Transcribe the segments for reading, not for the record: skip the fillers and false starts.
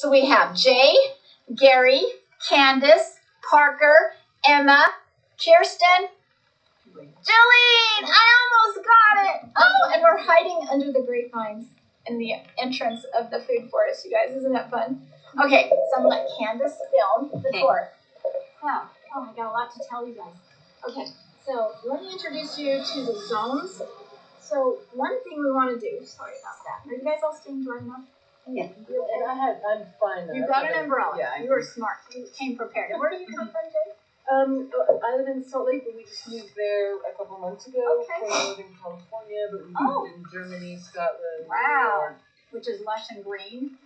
So we have Jay, Gary, Candace, Parker, Emma, Kirsten, Jolene. I almost got it. Oh, and we're hiding under the grapevines in the entrance of the food forest, you guys. Isn't that fun? Okay, so I'm going to let Candace film the tour. Wow. Oh, I got a lot to tell you guys. Okay, so let me introduce you to the zones. So one thing we want to do, sorry about that. Are you guys all staying dry enough? Yeah. I'm fine. You got an umbrella. Yeah. You were smart. You came prepared. And where do you come from, Jay? I live in Salt Lake, but we just moved there a couple months ago from Northern California, but we lived in Germany, Scotland, Wow. New York. Which is lush and green.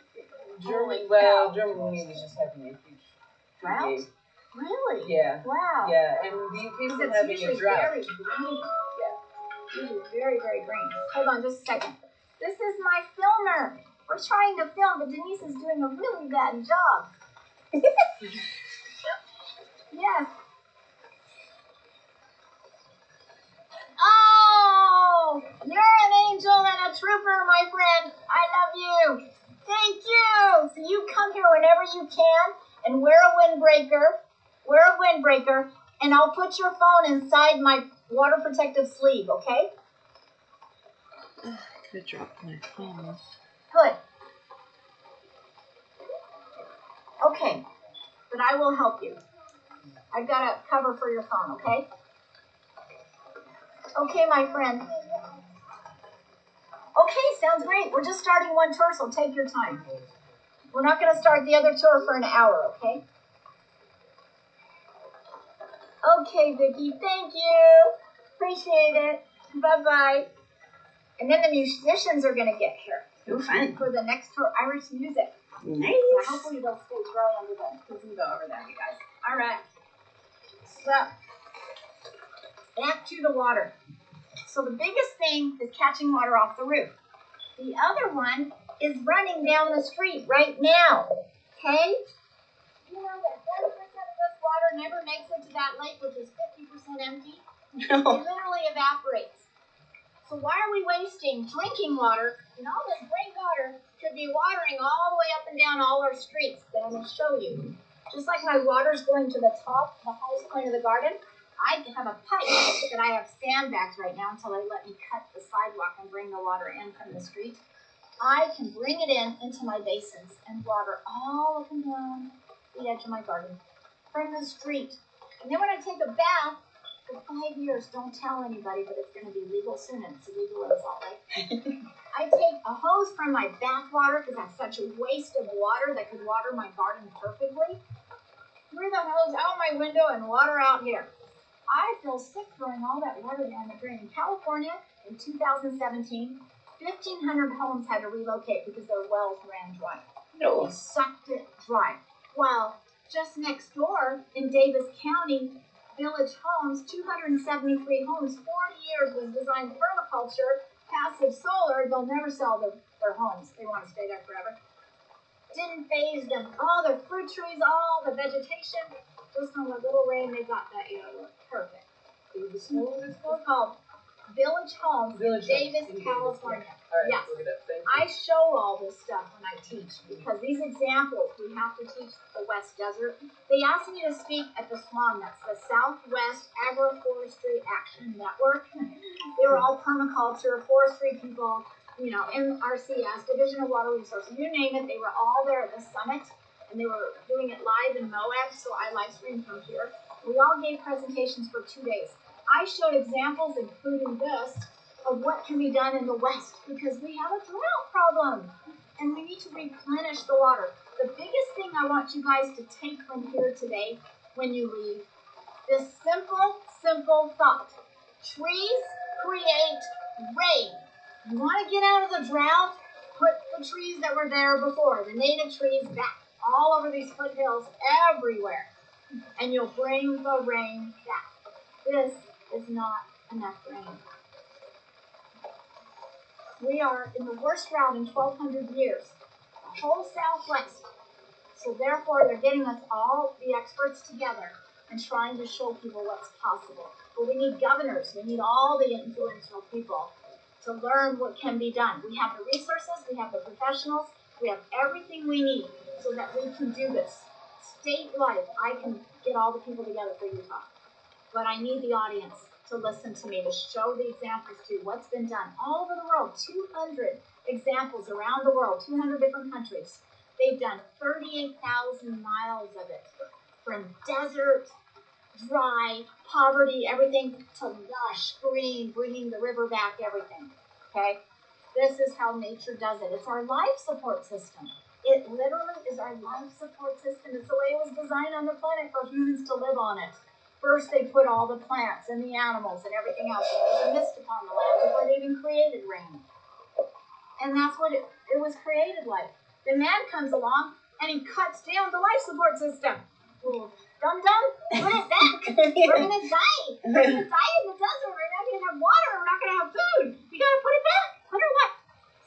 Germany, Germany is just having a huge drought. Really? Yeah. Wow. Yeah, and the UK's been having a drought. Very green. Yeah. Usually very, very green. Hold on just a second. This is my filmer. We're trying to film, but Denise is doing a really bad job. Yes. Oh, you're an angel and a trooper, my friend. I love you. Thank you. So you come here whenever you can and wear a windbreaker, and I'll put your phone inside my water protective sleeve, okay? I could drop my phone. Good. Okay, but I will help you. I've got a cover for your phone, okay? Okay, my friend. Okay, sounds great. We're just starting one tour, so take your time. We're not going to start the other tour for an hour, okay? Okay, Vicki, thank you. Appreciate it. Bye-bye. And then the musicians are going to get here. Oh, fun. For the next tour, Irish music. Nice. So hopefully they'll stay dry under the gazebo over there, you guys. All right. So, back to the water. So the biggest thing is catching water off the roof. The other one is running down the street right now. Okay? You know that 40% of this water never makes it to that lake, which is 50% empty. It literally evaporates. So why are we wasting drinking water? And all this great water could be watering all the way up and down all our streets that I'm going to show you. Just like my water's going to the top, the highest point of the garden, I have a pipe that I have sandbags right now until they let me cut the sidewalk and bring the water in from the street. I can bring it into my basins and water all up and down the edge of my garden from the street. And then when I take a bath, for 5 years, don't tell anybody, but it's going to be legal soon, and it's illegal in Salt Lake. I take a hose from my bath water because that's such a waste of water that could water my garden perfectly. Through the hose out my window and water out here. I feel sick throwing all that water down the drain. In California, in 2017, 1,500 homes had to relocate because their wells ran dry. No. They sucked it dry. While just next door in Davis County, Village Homes, 273 homes, 40 years was designed permaculture, passive solar. They'll never sell their homes. They want to stay there forever. Didn't phase them. All the fruit trees, all the vegetation. Just on a little rain, they got that, perfect. It's called Village Homes in Davis, California. Right, yes. I show all this stuff when I teach because these examples we have to teach the West Desert. They asked me to speak at the SWAN, that's the Southwest Agroforestry Action Network. They were all permaculture, forestry people, NRCS, Division of Water Resources, you name it. They were all there at the summit, and they were doing it live in Moab, so I live streamed from here. We all gave presentations for 2 days. I showed examples, including this, of what can be done in the West, because we have a drought problem, and we need to replenish the water. The biggest thing I want you guys to take from here today, when you leave, this simple thought. Trees create rain. You want to get out of the drought? Put the trees that were there before, the native trees, back all over these foothills, everywhere, and you'll bring the rain back. This is not enough rain. We are in the worst drought in 1,200 years, the whole Southwest. So therefore, they're getting us all, the experts, together and trying to show people what's possible. But we need governors. We need all the influential people to learn what can be done. We have the resources. We have the professionals. We have everything we need. so that we can do this. Statewide, I can get all the people together for Utah. But I need the audience to listen to me, to show the examples to what's been done all over the world. 200 examples around the world, 200 different countries. They've done 38,000 miles of it. From desert, dry, poverty, everything, to lush, green, bringing the river back, everything. Okay? This is how nature does it. It's our life support system. It literally is our life support system. It's the way it was designed on the planet for humans to live on it. First, they put all the plants and the animals and everything else. There was a mist upon the land before they even created rain. And that's what it was created like. Then man comes along and he cuts down the life support system. Well, dum-dum, put it back. We're going to die. We're going to die in the desert. We're not going to have water. We're not going to have food. You got to put it back. Put our what?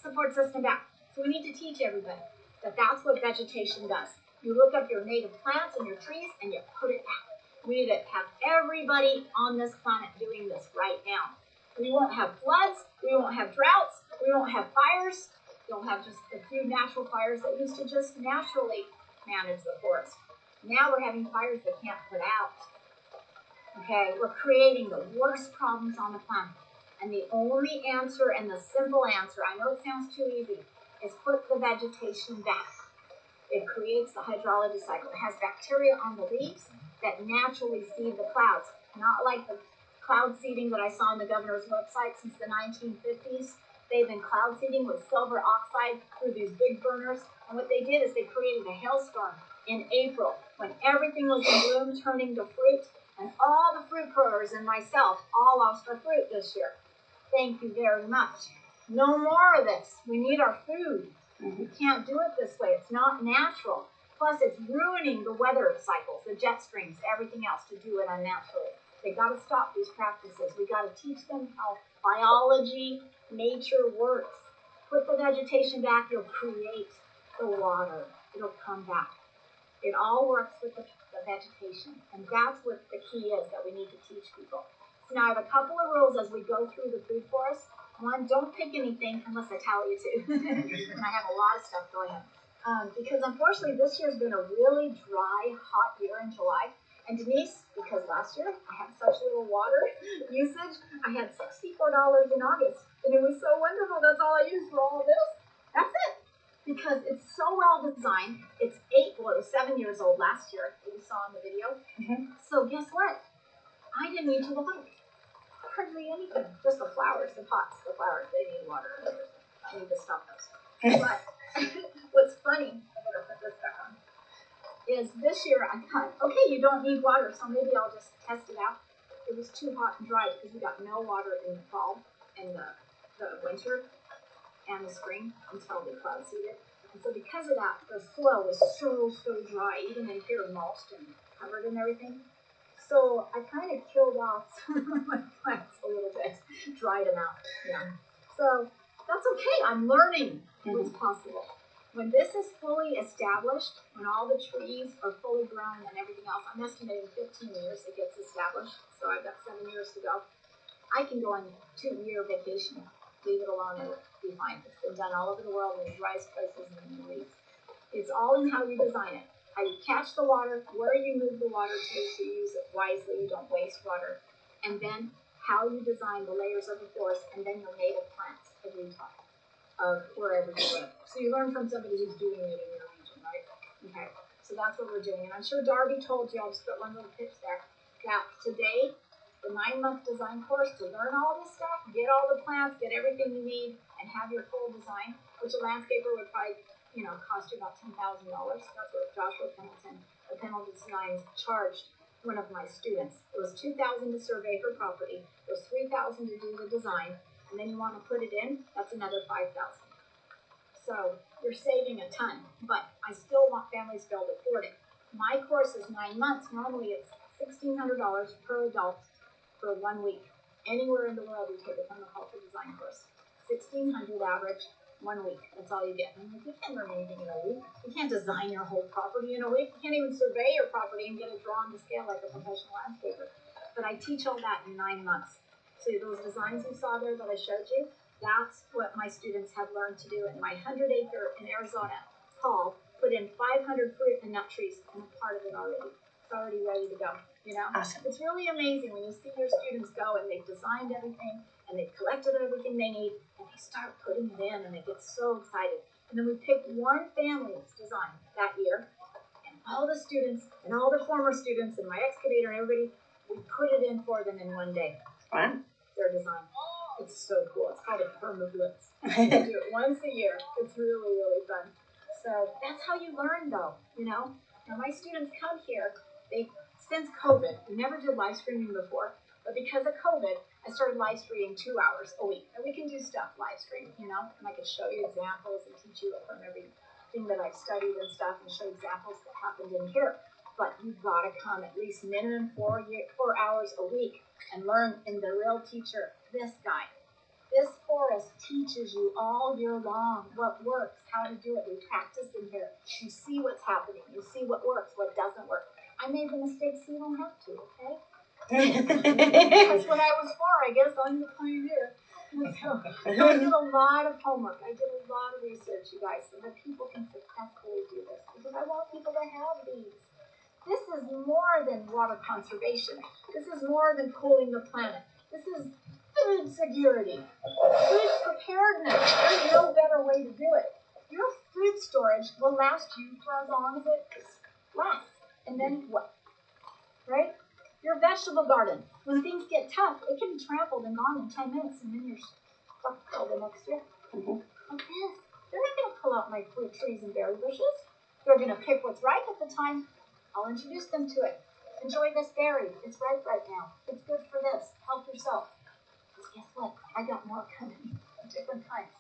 Support system back. So we need to teach everybody that that's what vegetation does. You look up your native plants and your trees and you put it back. We need to have everybody on this planet doing this right now. We won't have floods. We won't have droughts. We won't have fires. We'll have just a few natural fires that used to just naturally manage the forest. Now we're having fires that can't put out. Okay, we're creating the worst problems on the planet. And the only answer and the simple answer, I know it sounds too easy, is put the vegetation back. It creates the hydrology cycle. It has bacteria on the leaves that naturally seed the clouds. Not like the cloud seeding that I saw on the governor's website since the 1950s. They've been cloud seeding with silver oxide through these big burners. And what they did is they created a hailstorm in April when everything was in bloom, turning to fruit. And all the fruit growers and myself all lost our fruit this year. Thank you very much. No more of this. We need our food. We can't do it this way. It's not natural. Plus, it's ruining the weather cycles, the jet streams, everything else to do it unnaturally. They got to stop these practices. We got to teach them how biology, nature works. Put the vegetation back, you'll create the water. It'll come back. It all works with the vegetation. And that's what the key is that we need to teach people. So now I have a couple of rules as we go through the food forest. One, don't pick anything unless I tell you to. And I have a lot of stuff going on. Because unfortunately this year's been a really dry, hot year in July. And Denise, because last year I had such little water usage, I had $64 in August. And it was so wonderful. That's all I used for all of this. That's it. Because it's so well designed. It's it was 7 years old last year, that you saw in the video. So guess what? I didn't need to water hardly anything. Just the flowers, the pots, the flowers, they need water. I need to stop those. But what's funny, I better put this back on, is this year I thought, okay, you don't need water, so maybe I'll just test it out. It was too hot and dry because we got no water in the fall and the winter and the spring until the cloud seeded. And so because of that, the soil was so dry, even in here, mulched and covered and everything. So I kind of killed off some of my plants a little bit, dried them out. Yeah. So that's okay. I'm learning what's possible. When this is fully established, when all the trees are fully grown and everything else, I'm estimating 15 years it gets established. So I've got 7 years to go. I can go on a 2-year vacation. Leave it alone and it'll be fine. It's been done all over the world in the driest places in the Middle East. It's all in how you design it. How you catch the water, where you move the water to so you use it wisely, you don't waste water. And then how you design the layers of the forest and then your native plants of Utah, of wherever you live. So you learn from somebody who's doing it in your region, right? Okay, so that's what we're doing. And I'm sure Darby told you, I'll just put one little pitch there, that today, the 9-month design course to learn all this stuff, get all the plants, get everything you need, and have your full design, which a landscaper would probably cost you about $10,000. That's what Joshua Pendleton, the Pendleton Designs, charged one of my students. It was $2,000 to survey her property. It was $3,000 to do the design, and then you want to put it in. That's another $5,000. So you're saving a ton, but I still want families to be able to afford it. My course is 9 months. Normally it's $1,600 per adult for 1 week. Anywhere in the world you take a permaculture design course. $1,600 average. 1 week. That's all you get. And you can't learn anything in a week. You can't design your whole property in a week. You can't even survey your property and get it drawn to scale like a professional landscaper. But I teach all that in 9 months. So those designs you saw there that I showed you, that's what my students have learned to do in my 100-acre in Arizona hall put in 500 fruit and nut trees and a part of it already. It's already ready to go, you know? Awesome. It's really amazing when you see your students go and they've designed everything and they've collected everything they need and they start putting it in and they get so excited. And then we pick one family's design that year, and all the students and all the former students and my excavator and everybody, we put it in for them in one day. Fun. Their design. It's so cool. It's called a Permaculture. We do it once a year. It's really, really fun. So that's how you learn, though, you know? Now, my students come here, since COVID, we never did live streaming before, but because of COVID, I started live streaming 2 hours a week. And we can do stuff live stream, you know? And I can show you examples and teach you from everything that I've studied and stuff and show examples that happened in here. But you've got to come at least minimum 4 hours a week and learn in the real teacher, this guy. This forest teaches you all year long what works, how to do it. We practice in here. You see what's happening. You see what works, what doesn't work. I made the mistakes so you don't have to, okay? That's what I was for, I guess. I'm the pioneer. So I did a lot of homework. I did a lot of research, you guys, so that people can successfully do this. Because I want people to have these. This is more than water conservation. This is more than cooling the planet. This is food security, food preparedness. There's no better way to do it. Your food storage will last you for as long as it lasts. And then what? Right? Your vegetable garden, when things get tough, it can be trampled and gone in 10 minutes, and then you're stuck till the next year. Like this. They're not going to pull out my fruit trees and berry bushes. They're going to pick what's ripe at the time. I'll introduce them to it. Enjoy this berry. It's ripe right now. It's good for this. Help yourself. Because guess what? I got more coming of different kinds.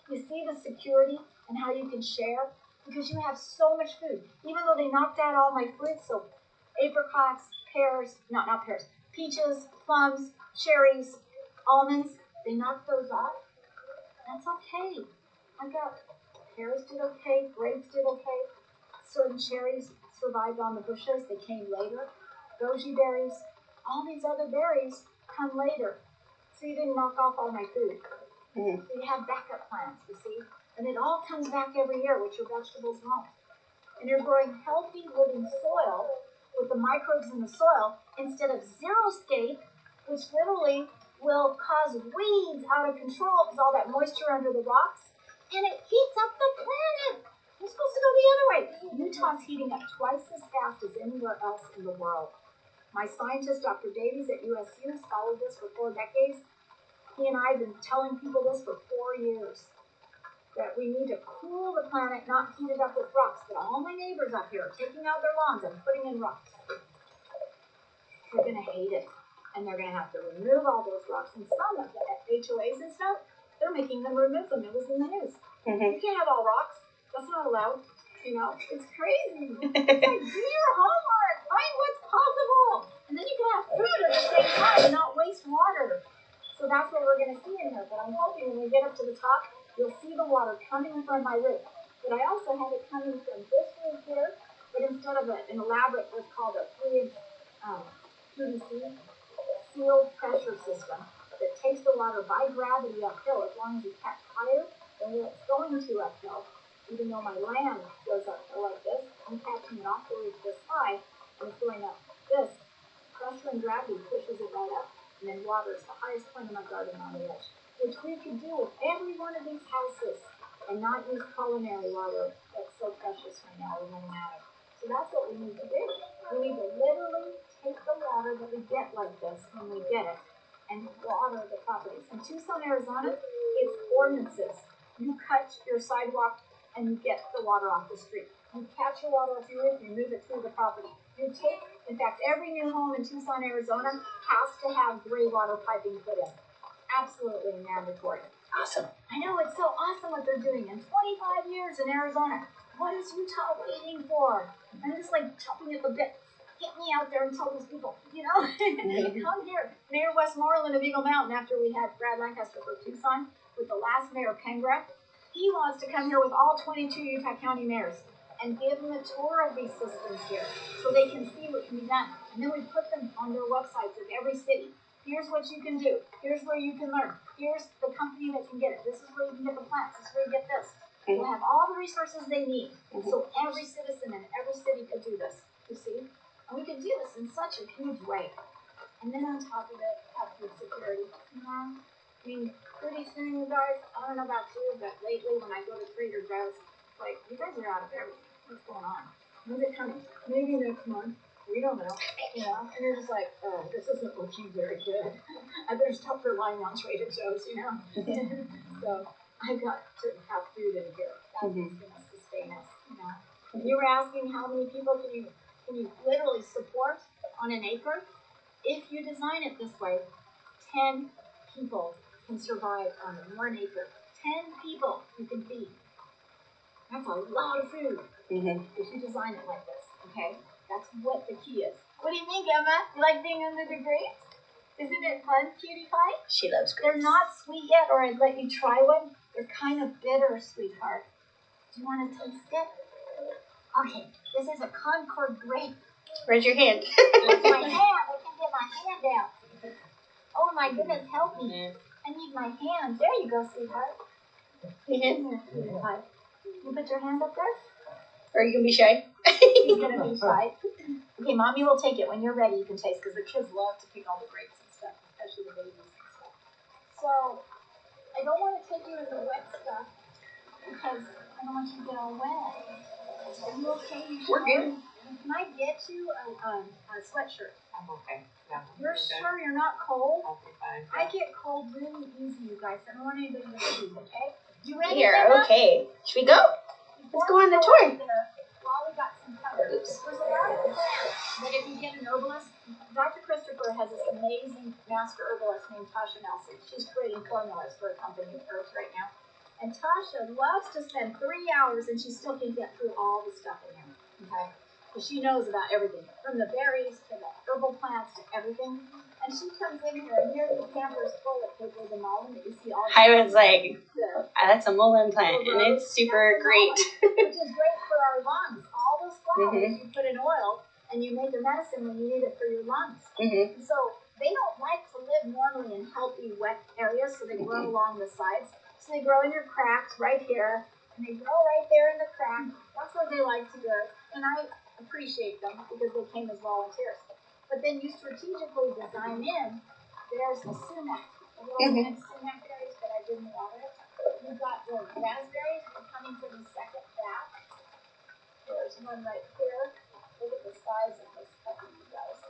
You see the security and how you can share? Because you have so much food. Even though they knocked out all my fruits, so apricots, pears, not pears, peaches, plums, cherries, almonds, they knocked those off. That's okay. I got pears did okay, grapes did okay. Certain cherries survived on the bushes. They came later. Goji berries, all these other berries come later. So you didn't knock off all my food. So you have backup plants, you see? And it all comes back every year, which your vegetables won't. And you're growing healthy living soil with the microbes in the soil instead of xeriscape, which literally will cause weeds out of control because all that moisture under the rocks, and it heats up the planet. You're supposed to go the other way. Utah's heating up twice as fast as anywhere else in the world. My scientist, Dr. Davies at USU, has followed this for 4 decades. He and I have been telling people this for 4 years, that we need to cool the planet, not heat it up with rocks. But all my neighbors up here are taking out their lawns and putting in rocks. They're going to hate it. And they're going to have to remove all those rocks. And some of the HOAs and stuff, they're making them remove them. It was in the news. You can't have all rocks. That's not allowed. You know, it's crazy. It's like, do your homework. Find what's possible. And then you can have food at the same time and not waste water. So that's what we're going to see in here. But I'm hoping when we get up to the top, you'll see the water coming from my roof. But I also have it coming from this roof here. But instead of an elaborate, what's called a 3-inch PVC sealed pressure system that takes the water by gravity uphill as long as you catch higher than where it's going to uphill. Even though my land goes uphill like this, I'm catching it off the roof this high, and it's going up this. Pressure and gravity pushes it right up, and then waters the highest point of my garden on the edge, which we could do with every one of these houses and not use culinary water that's so precious right now we're running out of. So that's what we need to do. We need to literally take the water that we get like this when we get it and water the properties. In Tucson, Arizona, it's ordinances. You cut your sidewalk and you get the water off the street. You catch your water off your roof, you move it through the property. You take, in fact, every new home in Tucson, Arizona has to have gray water piping put in. Absolutely mandatory. Awesome. I know, it's so awesome what they're doing. In 25 years in Arizona, what is Utah waiting for? I'm just like chopping at the bit. Get me out there and tell those people, you know, come here. Mayor Westmoreland of Eagle Mountain, after we had Brad Lancaster for Tucson, with the last mayor, Pengra, he wants to come here with all 22 Utah County mayors and give them a tour of these systems here so they can see what can be done. And then we put them on their websites of every city. Here's what you can do. Here's where you can learn. Here's the company that can get it. This is where you can get the plants. This is where you get this. We'll have all the resources they need. So every citizen in every city could do this, you see? And we could do this in such a huge way. And then on top of it, have food security. I mean, pretty soon, you guys, I don't know about you, but lately when I go to Trader Joe's, like, you guys are out of everything. What's going on? When's it coming? Maybe next month. We don't know. You know? And you're just like, oh, this isn't looking very good. I better stop relying on Trader Joe's, you know? So I've got to have food in here. That's what's going to sustain us, you know? You were asking how many people can you literally support on an acre? If you design it this way, 10 people can survive on 1 acre. 10 people you can feed. That's a lot of food if you design it like this, okay? That's what the key is. What do you think, Emma? You like being under the grapes? Isn't it fun, cutie pie? She loves grapes. They're not sweet yet, or I'd let you try one. They're kind of bitter, sweetheart. Do you want to taste it? Okay, this is a Concord grape. Where's your hand? It's my hand. I can't get my hand out. Oh my goodness, help me. I need my hand. There you go, sweetheart. You put your hand up there? Or are you going to be shy? He's going to be shy. Okay, Mommy will take it. When you're ready, you can taste, because the kids love to pick all the grapes and stuff, especially the babies and stuff. So, I don't want to take you in the wet stuff, because I don't want you to get all wet. Are you okay? We're good. Can I get you a sweatshirt? I'm okay. Yeah. You're sure you're not cold? I'll be fine. I get cold really easy, you guys. I don't want anybody to see, okay? You ready? You're Emma? okay. Should we go? Let's go on the tour. While we got some cover. There's a lot of plants that if you get an herbalist, Dr. Christopher has this amazing master herbalist named Tasha Nelson. She's creating formulas for a company of Earth right now. And Tasha loves to spend 3 hours and she still can get through all the stuff in here. Okay? Because she knows about everything, from the berries to the herbal plants to everything. And she comes in here, and here the camper's toilet paper, the mullein that you see all the I was like, the, that's a mullein plant, and it's super great. which is great for our lungs. All those flowers you put in oil, and you make a medicine when you need it for your lungs. And so they don't like to live normally in healthy, wet areas, so they grow along the sides. So they grow in your cracks right here, and they grow right there in the crack. That's where they like to go. And I appreciate them because they came as volunteers. But then you strategically design in, there's the sumac. And sumac berries that I didn't water. You've got the raspberries that are coming for the second batch. There's one right here. Look at the size of this puppy, you guys.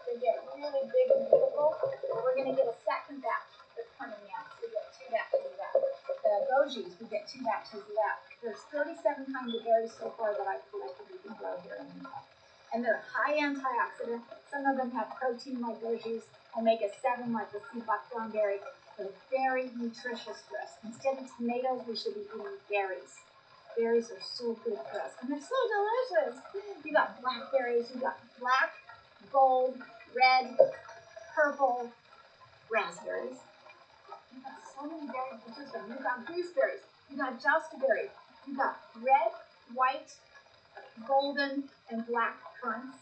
They get really big and beautiful. We're going to get a second batch that's coming out. So we get 2 batches of that. The gojis, we get 2 batches of that. There's 37 kinds of berries so far that I've collected we can grow here in Utah. And they're high antioxidant. Some of them have protein like gojis, omega-7 like the sea buckthorn berry. They're very nutritious for us. Instead of tomatoes, we should be eating berries. Berries are so good for us, and they're so delicious. You got blackberries, you got black, gold, red, purple raspberries. You got so many berries to choose from. You got gooseberries, you got jostaberries, you got red, white, golden, and black currants.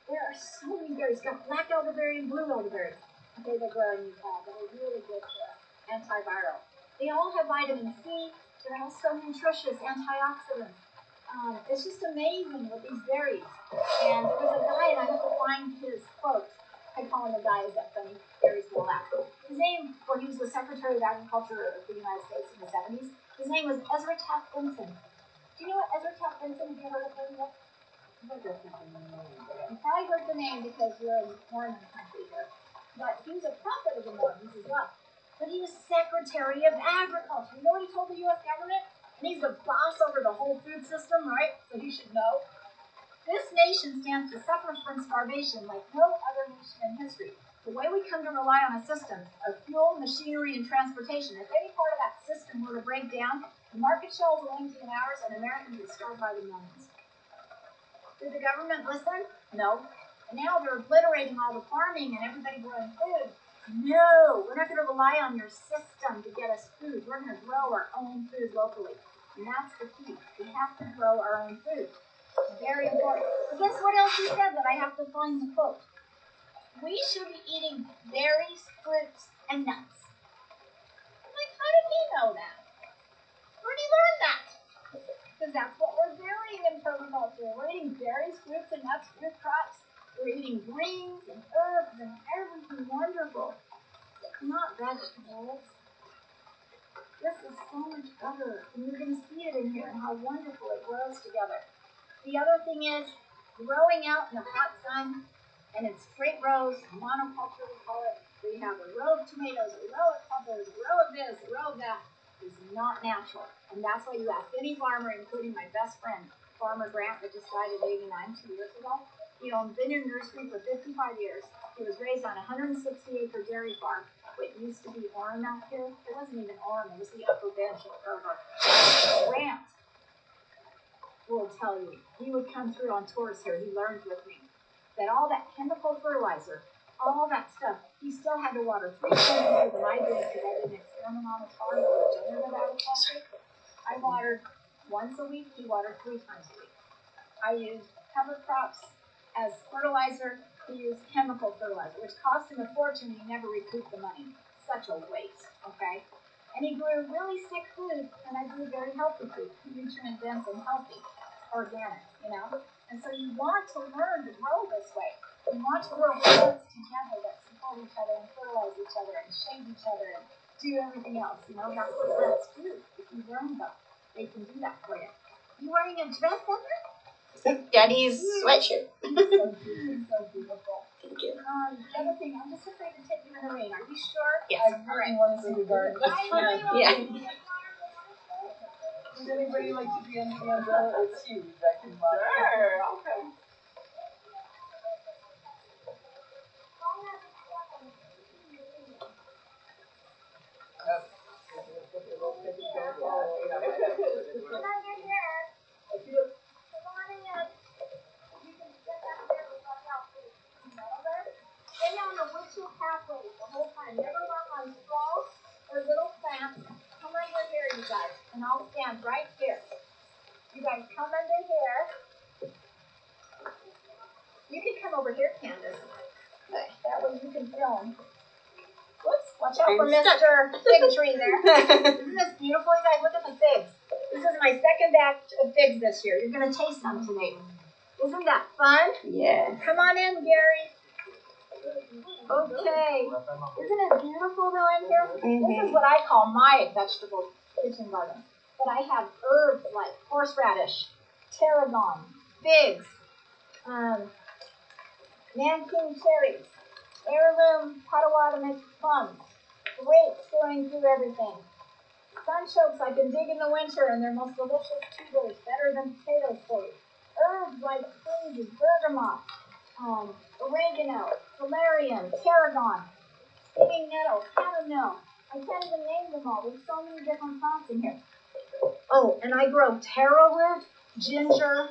There are so many berries. You got black elderberry and blue elderberry. Okay, they grow in Utah, but they're really good for antiviral. They all have vitamin C. They're all so nutritious, antioxidants. It's just amazing with these berries. And there was a guy, and I have to find his quote. I call him a guy, is that funny? Berries will laugh. His name, well, he was the Secretary of Agriculture of the United States in the 70s. His name was Ezra Taft Benson. Do you know what Ezra Taft Benson, have you heard of him yet? You probably heard the name because you're in Mormon country here. But he was a prophet of the Mormons as well. But he was Secretary of Agriculture. You know what he told the U.S. government? And he's the boss over the whole food system, right? So he should know. This nation stands to suffer from starvation like no other nation in history. The way we come to rely on a system of fuel, machinery, and transportation, if any part of that system were to break down, the market shelves will empty in hours and Americans would starve by the millions. Did the government listen? No. And now they're obliterating all the farming and everybody growing food. No, we're not going to rely on your system to get us food. We're going to grow our own food locally. And that's the key. We have to grow our own food. Very important. But guess what else he said that I have to find the quote? We should be eating berries, fruits, and nuts. I'm like, how did he know that? Where did he learn that? Because that's what we're doing in permaculture. We're eating berries, fruits, and nuts, root crops. We're eating greens and herbs and everything wonderful. Not vegetables. This is so much better. And you're going to see it in here and how wonderful it grows together. The other thing is growing out in the hot sun, and in straight rows, monoculture we call it. We have a row of tomatoes, a row of peppers, a row of this, a row of that. It's not natural. And that's why you ask any farmer, including my best friend, Farmer Grant, that just died at 89 2 years ago. He owned Vineyard Nursery for 55 years. He was raised on a 160-acre dairy farm. What used to be Orem out here, it wasn't even Orem, it was the upper bench of River. Grant will tell you, he would come through on tours here, he learned with me, that all that chemical fertilizer, all that stuff, he still had to water 3 times more than I did because I did an experiment on the farm for regenerative agriculture. I watered once a week, he watered 3 times a week. I used cover crops as fertilizer, he used chemical fertilizer, which cost him a fortune, he never recouped the money. Such a waste, okay? And he grew really sick food, and I grew very healthy food, nutrient dense and healthy, organic, you know? And so you want to learn to grow this way. You want to grow plants together that support each other and fertilize each other and shade each other and do everything else, you know? That's what plants do. If you learn them, they can do that for you. You wearing a dress, Heather? Daddy's sweatshirt. So beautiful. Thank you. The other thing, I'm just afraid to take you in the rain. Are you sure? Yes. I really want to see the garden. I really want Yeah. to. Would anybody like to be under the umbrella? It's huge. I can buy it. Sure, okay. Come on in here. Come on in. You can sit back there and watch out for the metal there. Stay on the windshield pathway the whole time. Never walk on straw or little plants. Come under here, you guys, and I'll stand right here. You guys come under here. You can come over here, Candace. That way you can film. Whoops, watch out for Mr. Fig Tree there. Isn't this beautiful, you guys? Look at the figs. This is my second batch of figs this year. You're going to taste them today. Isn't that fun? Yeah. Come on in, Gary. Okay. Isn't it beautiful though in here? This is what I call my vegetable kitchen garden. But I have herbs like horseradish, tarragon, figs, Nanking cherries, heirloom Potawatomi plums, grapes going through everything. Sunchokes I can dig in the winter and they're most delicious tubers, better than potatoes for you. Herbs like crazy, bergamot, oregano, valerian, tarragon, spinning nettle, chamomile. I can't even name them all. There's so many different plants in here. Oh, and I grow taro root, ginger,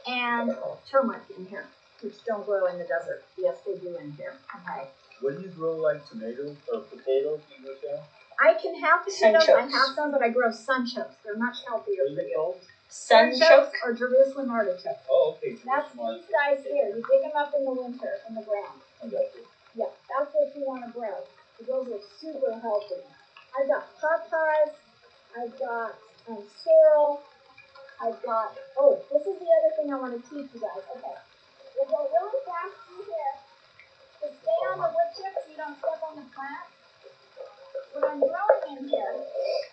and turmeric in here, which don't grow in the desert. Yes, they do in here. Okay. What do you grow, like tomatoes or potatoes, you grow there? I can have potatoes, I Sunchokes. have some, but I grow sunchokes. They're much healthier What is for it you. called? Sunchoke. Or Jerusalem artichoke. Oh, okay. That's these guys here. You dig them up in the winter in the ground. I got you. Yeah, that's what you want to grow. Those are super healthy. I've got pawpaws. I've got sorrel. I've got, oh, this is the other thing I want to teach you guys. Okay. We'll go really fast through here. To stay on the wood chips so you don't step on the plant. What I'm growing in here,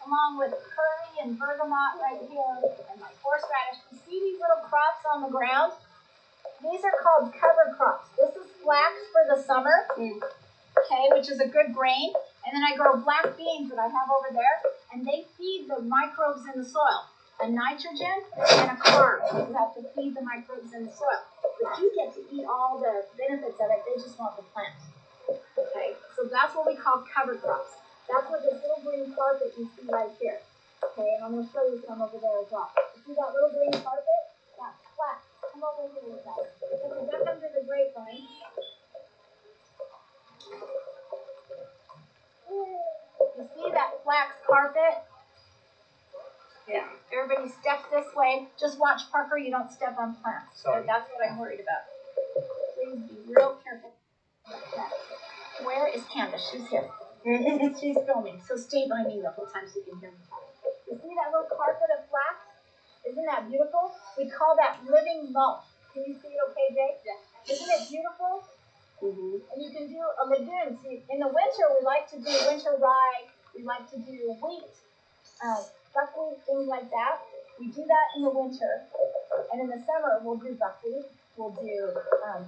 along with curry and bergamot right here, and my horseradish, you see these little crops on the ground? These are called cover crops. This is flax for the summer, okay, which is a good grain. And then I grow black beans that I have over there, and they feed the microbes in the soil. A nitrogen and a carb. You have to feed the microbes in the soil. But you get to eat all the benefits of it. They just want the plant. Okay, so that's what we call cover crops. That's what this little green carpet you see right here. Okay, and I'm going to show you some over there as well. You see that little green carpet? That's flax. Come over here with that. It's a duck under the grapevine. You see that flax carpet? Yeah. Everybody steps this way. Just watch, Parker, you don't step on plants. Sorry. That's what I'm worried about. Please be real careful. Where is Candace? She's here. She's filming, so stay by me the whole time so you can hear me. You see that little carpet of flax? Isn't that beautiful? We call that living mulch. Can you see it okay, Jay? Yeah. Isn't it beautiful? Mm-hmm. And you can do a legume. See, in the winter, we like to do winter rye. We like to do wheat, buckwheat, things like that. We do that in the winter. And in the summer, we'll do buckwheat. We'll do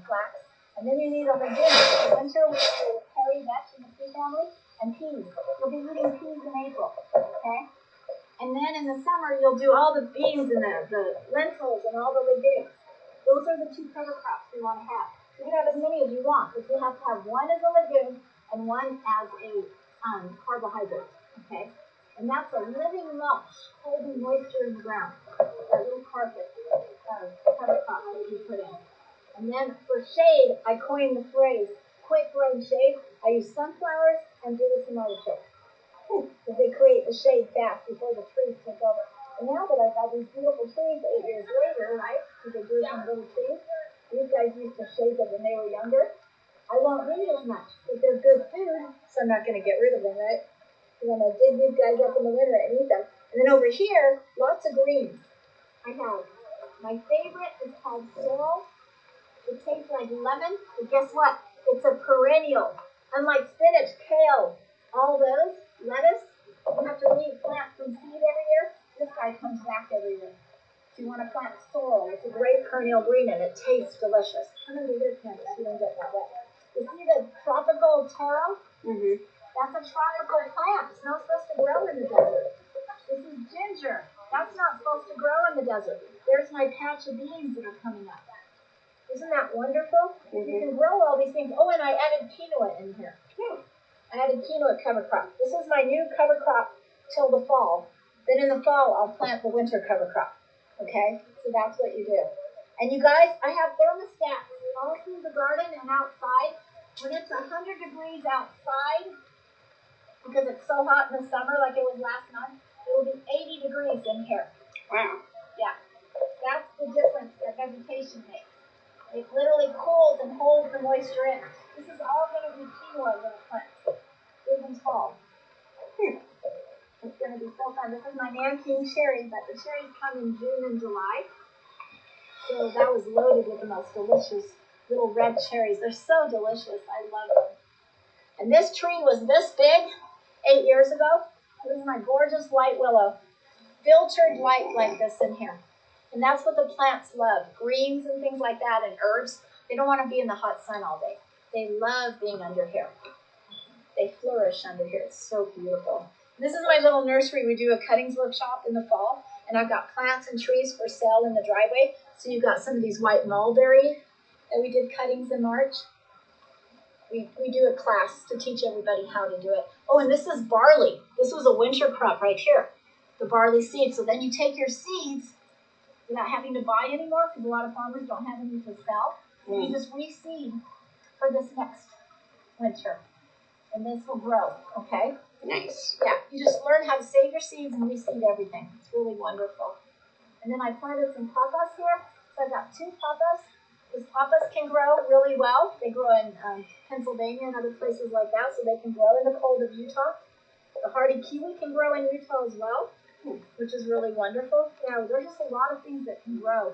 flax. And then you need a legume. In the winter, we do hairy vetch in the pea family and peas. You'll be eating peas in April, okay? And then in the summer, you'll do all the beans and the lentils and all the legumes. Those are the two cover crops we want to have. You can have as many as you want, but you have to have one as a legume and one as a carbohydrate, okay? And that's a living mulch, holding moisture in the ground. That little carpet cover crop that you put in. And then for shade, I coined the phrase, quick run shade. I use sunflowers and Jerusalem artichokes. Because they create the shade fast before the trees take over. And now that I've got these beautiful trees 8 years later, right? Because I grew some little trees. These guys used to shade them when they were younger. I won't need as much, but they're good food, so I'm not going to get rid of them, right? Because I'm going to dig these guys up in the winter and eat them. And then over here, lots of greens. I have my favorite is called sorrel. It tastes like lemon, but guess what? It's a perennial. Unlike spinach, kale, all those, lettuce, you have to replant from seed every year. This guy comes back every year. If you want to plant sorrel, it's a great perennial green and it tastes delicious. Come under this campus, you don't get that wet. You see the tropical taro? Mm-hmm. That's a tropical plant. It's not supposed to grow in the desert. This is ginger. That's not supposed to grow in the desert. There's my patch of beans that are coming up. Isn't that wonderful? Mm-hmm. You can grow all these things. Oh, and I added quinoa in here. I added quinoa cover crop. This is my new cover crop till the fall. Then in the fall, I'll plant the winter cover crop. Okay? So that's what you do. And you guys, I have thermostats all through the garden and outside. When it's 100 degrees outside, because it's so hot in the summer like it was last month, it will be 80 degrees in here. Wow. Yeah. That's the difference that vegetation makes. It literally cools and holds the moisture in. This is all going to be quinoa little plants. Big and tall. It's going to be so fun. This is my Nanking cherry, but the cherries come in June and July. So that was loaded with the most delicious little red cherries. They're so delicious. I love them. And this tree was this big 8 years ago. This is my gorgeous white willow. Filtered light like this in here. And that's what the plants love. Greens and things like that and herbs. They don't want to be in the hot sun all day. They love being under here. They flourish under here. It's so beautiful. This is my little nursery. We do a cuttings workshop in the fall. And I've got plants and trees for sale in the driveway. So you've got some of these white mulberry that we did cuttings in March. We do a class to teach everybody how to do it. Oh, and this is barley. This was a winter crop right here. The barley seeds. So then you take your seeds without having to buy anymore because a lot of farmers don't have any to sell. So you just reseed for this next winter. And this will grow, okay? Nice. Yeah, you just learn how to save your seeds and reseed everything. It's really wonderful. And then I planted some papas here. So I've got 2 papas. These papas can grow really well. They grow in Pennsylvania and other places like that, so they can grow in the cold of Utah. The hardy kiwi can grow in Utah as well, which is really wonderful. Yeah, there's just a lot of things that can grow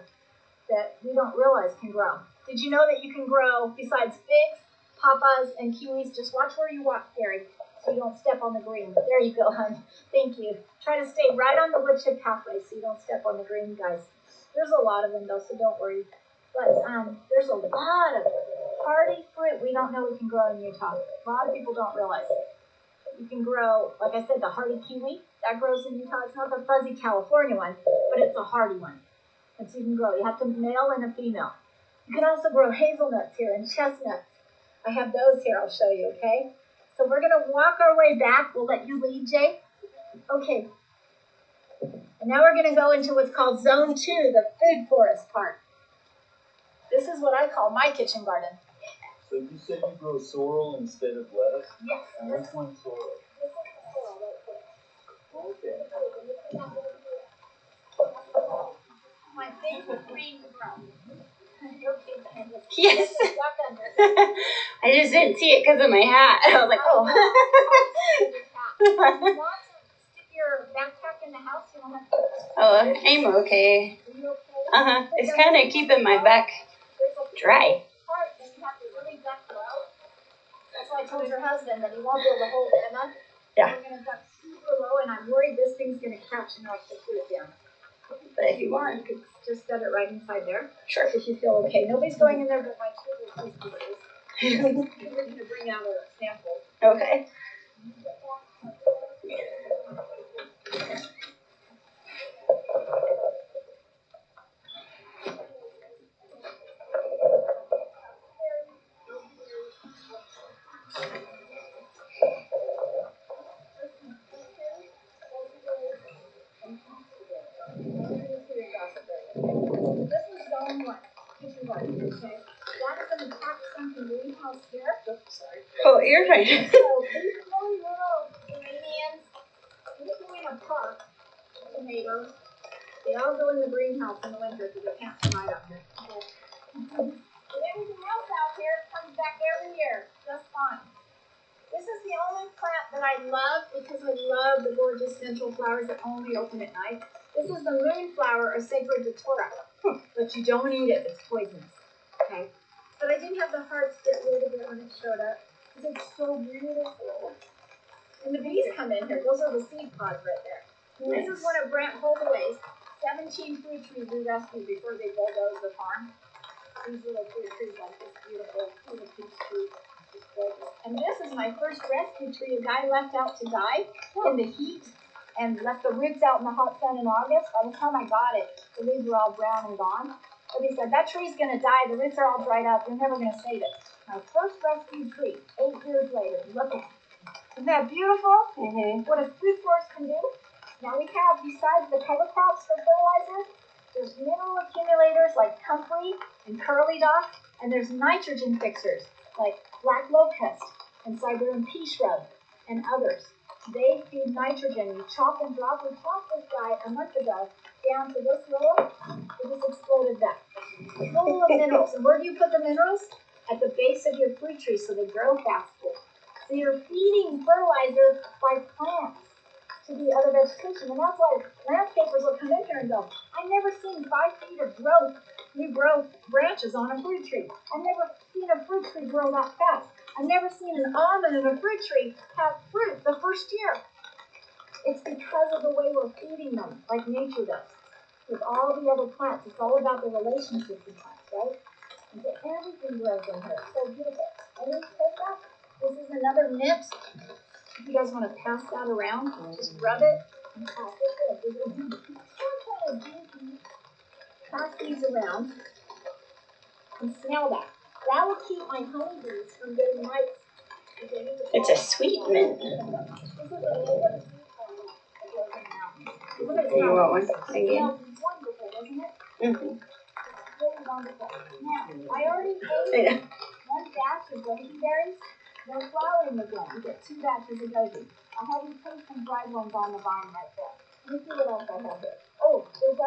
that we don't realize can grow. Did you know that you can grow, besides figs, papas, and kiwis? Just watch where you walk, Gary, so you don't step on the green. There you go, hon. Thank you. Try to stay right on the woodchip pathway so you don't step on the green, guys. There's a lot of them, though, so don't worry. But there's a lot of hardy fruit we don't know we can grow in Utah. A lot of people don't realize it. You can grow, like I said, the hardy kiwi. That grows in Utah. It's not the fuzzy California one, but it's a hardy one. And so you can grow. You have to male and a female. You can also grow hazelnuts here and chestnuts. I have those here. I'll show you, okay? So we're going to walk our way back. We'll let you lead, Jay. Okay. And now we're going to go into what's called Zone 2, the food forest part. This is what I call my kitchen garden. So you said you grow sorrel instead of lettuce? Yes. And which one's sorrel? This is the sorrel right here. Okay. My favorite green to grow. Yes. Walk under. I just didn't see it because of my hat. I was like, oh. You want to stick your backpack in the house Oh, I'm okay. Are you okay? It's kind of keeping my back There's a dry. part that you have to really duck low. That's why I told your husband that he won't be able to hold Emma. Yeah. We're gonna duck super low, and I'm worried this thing's gonna catch and I'll just put it down. But if you want, You could just set it right inside there. sure. If you feel okay. Nobody's going in there but my two little pieces. We're gonna bring out a sample. Okay. This is zone one. Kitchen garden, okay? That is an attack sunken greenhouse here. Sorry. Oh, you're fine. So these really little Iranians, they're doing a park, tomatoes. They all go in the greenhouse in the winter because they can't survive out here. Okay? But everything else out here comes back every year, just fine. This is the only plant that I love because I love the gorgeous central flowers that only open at night. This is the moonflower or sacred datura, but you don't eat it, it's poisonous. Okay? But I didn't have the heart to get rid of it when it showed up because it's so beautiful. And the bees come in here. Those are the seed pods right there. This is one of Brent Holdaway's 17 fruit trees we rescued before they bulldozed the farm. These little fruit trees like this beautiful little peach tree. And this is my first rescue tree. A guy left out to die in the heat and left the roots out in the hot sun in August. By the time I got it, the leaves were all brown and gone. But he said, that tree's going to die. The roots are all dried up. You're never going to save it. My first rescue tree, 8 years later. Look at it. Isn't that beautiful? Mm-hmm. What a food source can do. Now we have, besides the cover crops for fertilizer, there's mineral accumulators like comfrey and curly dock, and there's nitrogen fixers like black locust and Siberian pea shrub and others. They feed nitrogen. You chop and drop. We chopped this guy a month ago down to this little. It just exploded back. Full of minerals. And where do you put the minerals? At the base of your fruit tree so they grow faster. So you're feeding fertilizer by plants to the other vegetation. And that's why landscapers will come in here and go, I've never seen 5 feet of growth, new growth branches on a fruit tree. I've never seen a fruit tree grow that fast. I've never seen an almond in a fruit tree have fruit the first year. It's because of the way we're feeding them, like nature does. With all the other plants, it's all about the relationships in plants, right? And so everything grows in here. It's so beautiful. And then take that. This is another mint. If you guys want to pass that around, just rub it and pass it. Pass these around and smell that. That will keep my honeybees from getting mites. It's a sweet mint. This is a native seed plant that grows in the mountains. Look at it You smell. want one? It Again? smells wonderful, doesn't it? Mm-hmm. Really wonderful. Now, I already ate one batch of goji berries. They're flowering again. You get 2 batches of goji. I'll have you take some dried ones on the vine right there. Let me see what else I have here. Oh, there's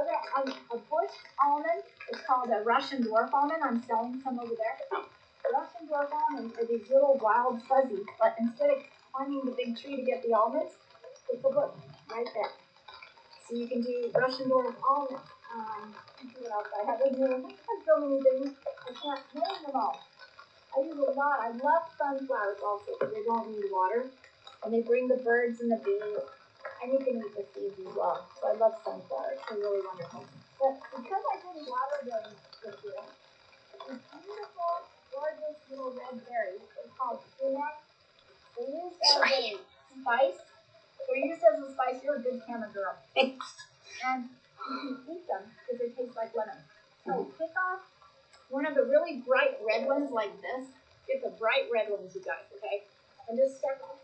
a bush almond. It's called a Russian dwarf almond. I'm selling some over there. Russian dwarf almonds are these little wild fuzzies, but instead of climbing the big tree to get the almonds, it's a bush right there. So you can do Russian dwarf almonds. Let's see what else I have in here. I have so many things. I can't name them all. I use a lot. I love sunflowers also because they don't need water. And they bring the birds and the bees. And you can eat the seeds as well. So I love sunflowers. They're really wonderful. But because I didn't water them this year, these beautiful, gorgeous little red berries, they're called sumac. They're used as a spice. They're used as a spice. You're a good camera girl. Thanks. And you can eat them because they taste like lemon. So pick off one of the really bright red ones like this. Get the bright red ones, you guys, okay? And just suck them.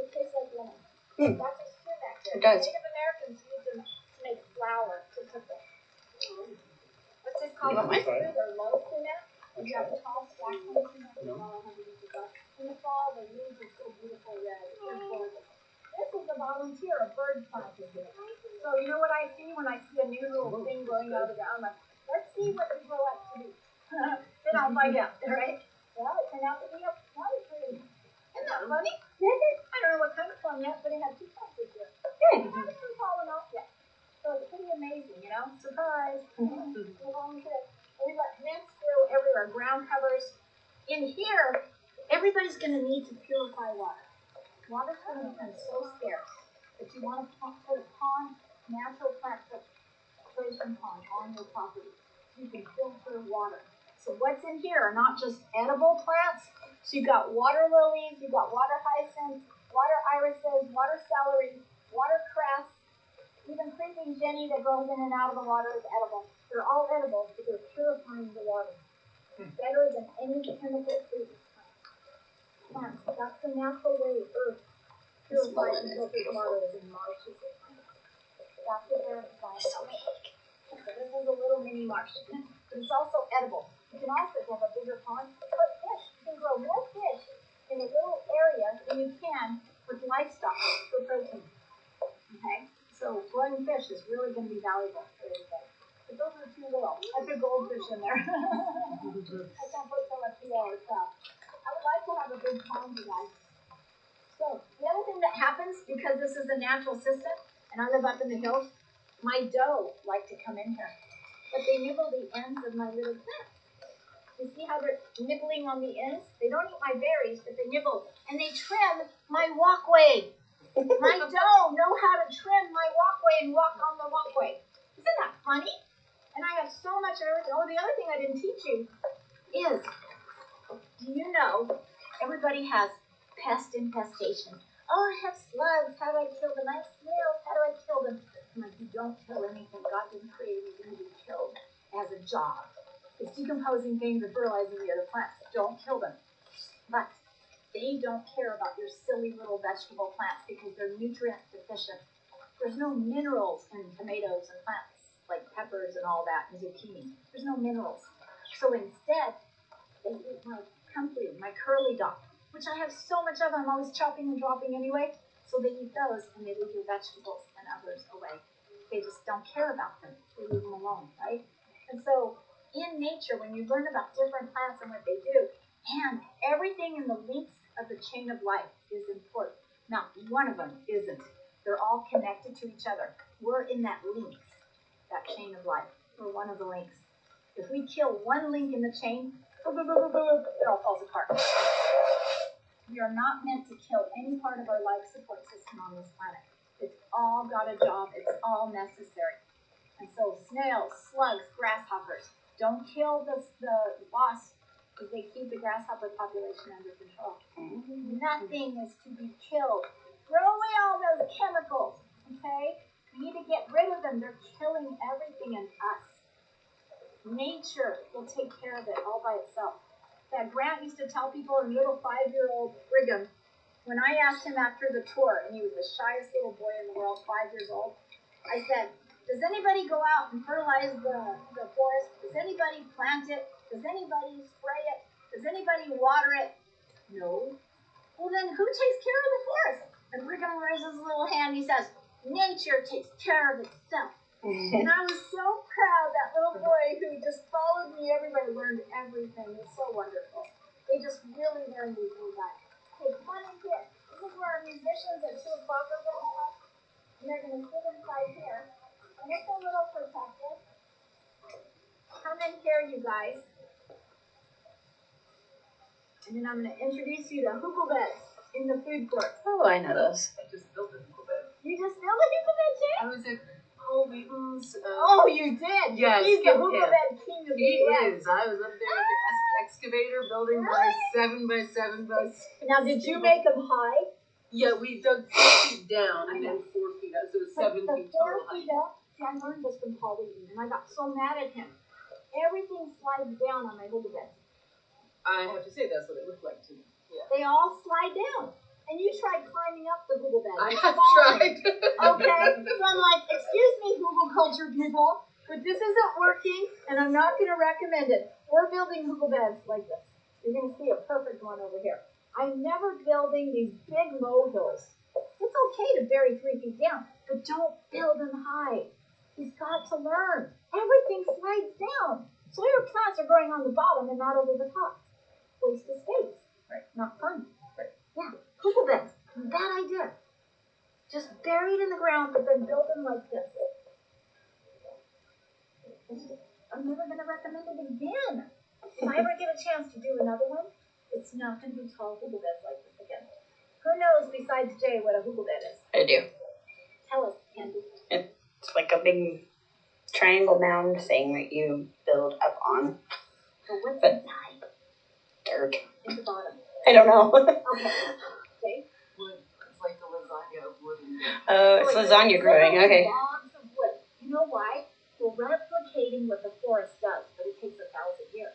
It tastes like lemon. That's a sumac. It does. Native Americans use them to make flour to cook them. What's this called? You want one? Fruit or low sumac? If you have a tall stack of sumac, No. in the fall, the leaves are so beautiful red. They're gorgeous. This is a volunteer, a bird planted here. So you know what I see when I see a new little thing growing out of the ground? I'm like, let's see what you grow up to be. Then I'll find out, right? Well, it turned out to be a plum tree. Isn't that funny? I don't know what kind of plum yet, but it had 2 plums this year. It hasn't been fallen off yet. So it's pretty amazing. know, surprise. We let nets grow everywhere, ground covers. In here, everybody's going to need to purify water. Water's going to become so scarce that you want to put a pond, natural plant filtration pond on your property. You can filter water. So what's in here are not just edible plants. So you've got water lilies, you've got water hyacinths, water irises, water celery, water cress, even creeping jenny that grows in and out of the water is edible. They're all edible because they're purifying the water. Better than any chemical treatment. Plants, that's the natural way Earth purifies and filters water is in marshes. That's what they're designed to make. So this is a little mini marsh. But it's also edible. You can also have a bigger pond. Put fish. You can grow more fish in a little area than you can with livestock for protein. Okay? So growing fish is really going to be valuable for everybody. But those are too little. I put goldfish in there. I can't put so much more stuff. I would like to have a big pond, you guys. So the other thing that happens, because this is a natural system, and I live up in the hills, my doe like to come in here. But they nibble the ends of my little plants. You see how they're nibbling on the ends? They don't eat my berries, but they nibble. And they trim my walkway. My doe know how to trim my walkway and walk on the walkway. Isn't that funny? And I have so much everything. Oh, the other thing I didn't teach you is, do you know, everybody has pest infestation. Oh, I have slugs. How do I kill them? I have snails. How do I kill them? I'm like, you don't kill anything. God didn't create anything to be killed as a job. It's decomposing things and fertilizing the other plants. Don't kill them. But they don't care about your silly little vegetable plants because they're nutrient deficient. There's no minerals in tomatoes and plants like peppers and all that and zucchini. There's no minerals. So instead, they eat my pumpkin, my curly dot, which I have so much of. I'm always chopping and dropping anyway. So they eat those and they leave your vegetables and others away. They just don't care about them. They leave them alone, right? And so in nature, when you learn about different plants and what they do, and everything in the links of the chain of life is important. Not one of them isn't. They're all connected to each other. We're in that link, that chain of life. We're one of the links. If we kill one link in the chain, it all falls apart. We are not meant to kill any part of our life support system on this planet. It's all got a job. It's all necessary. And so snails, slugs, grasshoppers, don't kill the wasps because they keep the grasshopper population under control. Nothing is to be killed. Throw away all those chemicals, okay? We need to get rid of them. They're killing everything in us. Nature will take care of it all by itself. That Grant used to tell people, and little 5-year-old Brigham, when I asked him after the tour, and he was the shyest little boy in the world, 5 years old, I said, does anybody go out and fertilize the forest? Does anybody plant it? Does anybody spray it? Does anybody water it? No. Well, then who takes care of the forest? And Brigham raises his little hand, he says, nature takes care of itself. And I was so proud, that little boy who just followed me everywhere, learned everything. It was so wonderful. They just really learned these little guys. Okay, come on in here. This is where our musicians at 2 o'clock are going to come. And they're going to sit inside here. And it's a little protected. Come in here, you guys. And then I'm going to introduce you to hugel beds in the food court. Oh, I know those. I just built a hugel bed. You just built a hugel bed, Jay? I was at Paul Wheaton's. Oh, you did? Yes, He's the hugel bed king of the He US. is. I was up there with the excavator building my 7x7 bus. Now, did you make them high? Yeah, we dug 4 feet down and then 4 feet up, so it was 7 feet total height. See, I learned this from Paul Wheaton, and I got so mad at him. Everything slides down on my hugel bed. I have to say that's what it looked like to me. Yeah. They all slide down. And you tried climbing up the hugel bed. I It's have falling. tried. Okay? So I'm like, excuse me, hugel culture people, but this isn't working, and I'm not going to recommend it. We're building hugel beds like this. You're going to see a perfect one over here. I'm never building these big molehills. It's okay to bury 3 feet down, but don't build them high. He's got to learn. Everything slides down. So your plants are growing on the bottom and not over the top. Waste of space. Right. Not fun. Right. Yeah. Hugel beds. Bad idea. Just buried in the ground, but then build them like this. I'm never gonna recommend it again. If I ever get a chance to do another one, it's not gonna be tall hugel beds like this again. Who knows besides Jay what a hugel bed is? I do. Tell us, Candy. It's like a big triangle mound thing that you build up on. So what's But- inside? Dirt. In the bottom. I don't know. Okay. Jay? Wood. It's like the lasagna of wood. Oh, it's lasagna growing. Okay. Logs of wood. You know why? We're replicating what the forest does, but it takes 1,000 years.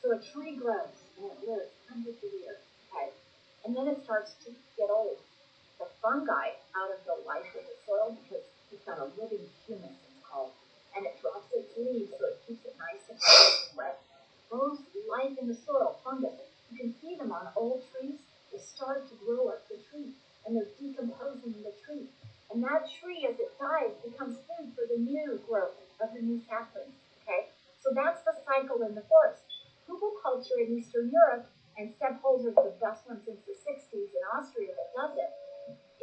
So a tree grows and it lives hundreds of years, okay? And then it starts to get old. The fungi out of the life of the soil, because it's got a living humus, it's called, and it drops its leaves so it keeps it nice and wet. Those life in the soil, fungus, you can see them on old trees. They start to grow up the tree, and they're decomposing the tree. And that tree, as it dies, becomes food for the new growth of the new saplings, okay? So that's the cycle in the forest. Permaculture in Eastern Europe, and Sepp Holzer's the best one since the 60s in Austria that does it,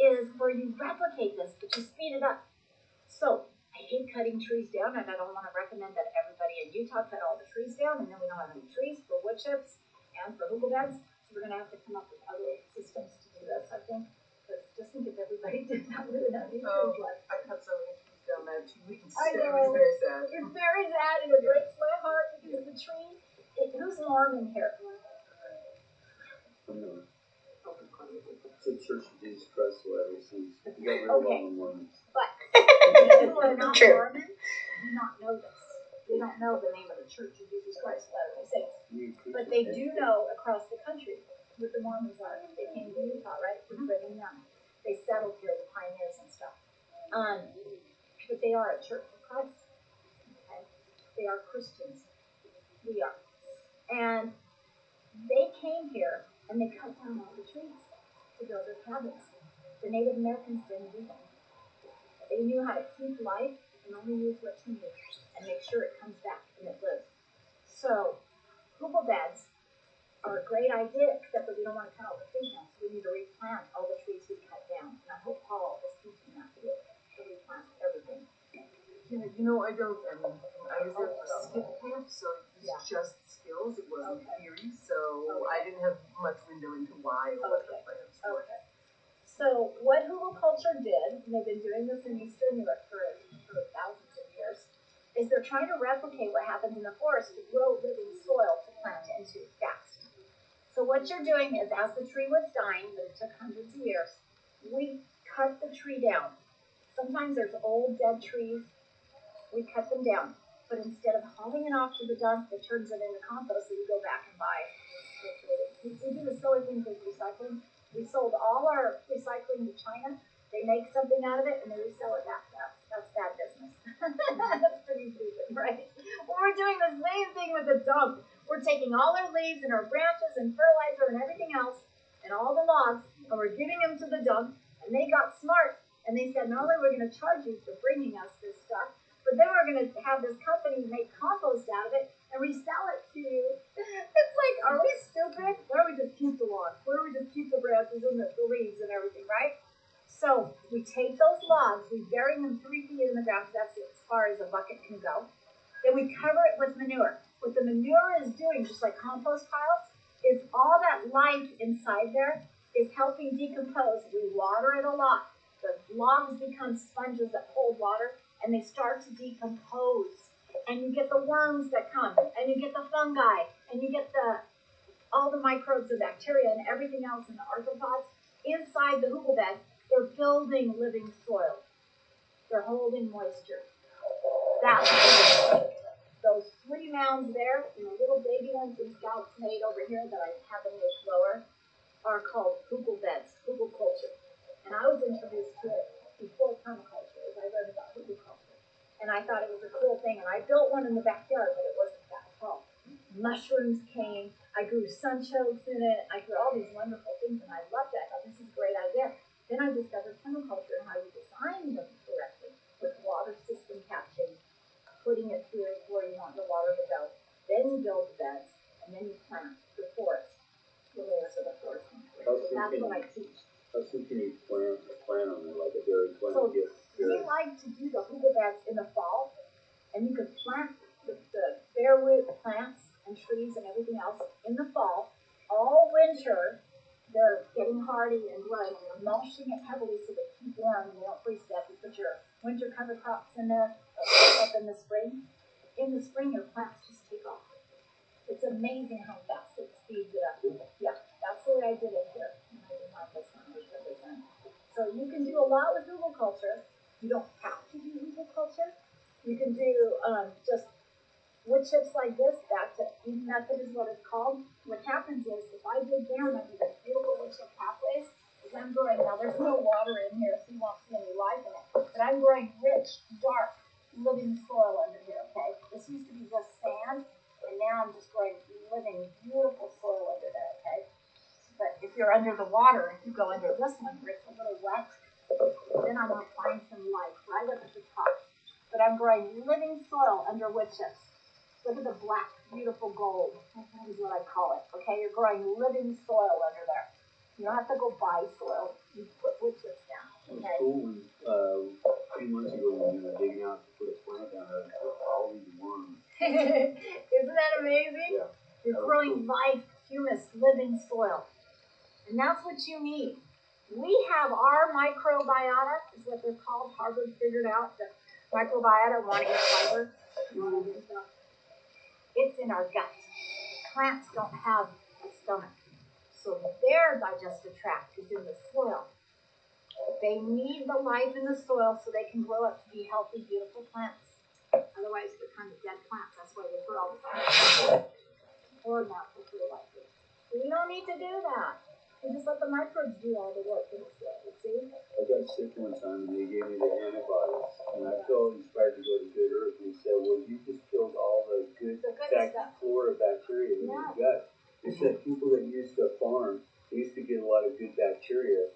is where you replicate this, but you speed it up. So I hate cutting trees down, and I don't want to recommend that everybody in Utah cut all the trees down, and then we don't have any trees for wood chips and for hugel beds. So we're going to have to come up with other systems to do this, I think. Because just think if everybody did that, we would have any trees left. I cut so many trees down that 2 weeks. I know. It was very sad. It's very sad, and it breaks my heart because the tree. Who's Mormon here? It's a Church of Jesus Christ, whatever it seems. You got rid of all the Mormons. But people who are not True. Mormon do not know this. They don't know the name of the Church of Jesus Christ of Latter-day Saints. But they do know across the country what the Mormons are. They came to Utah, right? We're bringing them. They settled here, the pioneers and stuff. But they are a Church of Christ. Okay? They are Christians. We are. And they came here and they cut down all the trees to build their cabins. The Native Americans didn't do that. They knew how to keep life and only use what's needed and make sure it comes back and it lives. So, hugel beds are a great idea, except that we don't want to cut all the trees down. So we need to replant all the trees we cut down. And I hope Paul is teaching that to replant everything. Yeah, I don't, I was there for skip camp, so it was just skills, it wasn't theory, so I didn't have much window into why or what the plans were. Okay. So what hugelculture did, and they've been doing this in Eastern Europe for thousands of years, is they're trying to replicate what happens in the forest to grow living soil to plant into fast. So what you're doing is, as the tree was dying, but it took hundreds of years, we cut the tree down. Sometimes there's old dead trees. We cut them down, but instead of hauling it off to the dump that turns it into compost that you go back and buy, we do the silly things with recycling. We sold all our recycling to China. They make something out of it and they resell it back to us. That's bad business. That's pretty stupid, right? Well, we're doing the same thing with the dump. We're taking all our leaves and our branches and fertilizer and everything else and all the logs, and we're giving them to the dump. And they got smart and they said, not only are we going to charge you for bringing us this stuff, but then we're going to have this company make compost out of it and resell it to you. It's like, are we stupid? Why don't we just keep the logs? Why don't we just keep the branches and the leaves and everything, right? So we take those logs, we bury them 3 feet in the ground, because that's as far as a bucket can go. Then we cover it with manure. What the manure is doing, just like compost piles, is all that life inside there is helping decompose. We water it a lot. The logs become sponges that hold water, and they start to decompose. And you get the worms that come, and you get the fungi, and you get all the microbes and bacteria and everything else in the arthropods inside the hugel bed. They're building living soil. They're holding moisture. That's those 3 mounds there, and the little baby ones and scouts made over here that I have them make lower, are called hugel beds, hugelculture. And I was introduced to it before permaculture, as I learned about hugelculture. And I thought it was a cool thing, and I built one in the backyard, but it wasn't that tall. Mushrooms came, I grew sunchokes in it, I grew all these wonderful things, and I loved it. I thought this is a great idea. Then I discovered permaculture and how you design them correctly, with water system catching, putting it through where you want the water to go. Then you build the beds, and then you plant the forest, the layers of the forest. That's what I teach. How soon can you plant on it, like a berry plant? So we like to do the hugel beds in the fall, and you can plant the bare root plants and trees and everything else in the fall. All winter, they're getting hardy and growing, and you're mulching it heavily so they keep warm and they don't freeze to death. You put your winter cover crops in there, up in the spring. In the spring, your plants just take off. It's amazing how fast it speeds it up. Yeah, that's the way I did it here. So you can do a lot with hugelkultur. You don't have to do hugelkultur. You can do just wood chips like this. That Eden method is what it's called. What happens is, if I dig down under these beautiful wood chip pathways, is I'm growing, now there's no water in here, so you won't see any life in it, but I'm growing rich, dark, living soil under here, okay? This used to be just sand, and now I'm just growing living, beautiful soil under there, okay? But if you're under the water, if you go under this one where it's a little wet, then I'm going to find some life right up at the top. But I'm growing living soil under wood chips. Look at the black, beautiful gold. That is what I call it. Okay, you're growing living soil under there. You don't have to go buy soil. You put wood chips down. Okay. It was cool when, a few months ago when we were digging out to put a plant down there, all these worms. Isn't that amazing? Yeah. You're growing life, humus, living soil. And that's what you need. We have our microbiota, is what they're called. Harvard figured out that microbiota want to eat fiber. It's in our gut. Plants don't have a stomach. So their digestive tract is in the soil. They need the life in the soil so they can grow up to be healthy, beautiful plants. Otherwise, they're kind of dead plants. That's why they put all the time or natural fertilizer. So you don't need to do that. You just let the microbes do all the work in the soil. See? I got sick one time and they gave me the antibiotics. And I felt inspired to go to Good Earth and they said, well, you just killed all the good flora bacteria in your gut. They said people that used to farm, they used to get a lot of good bacteria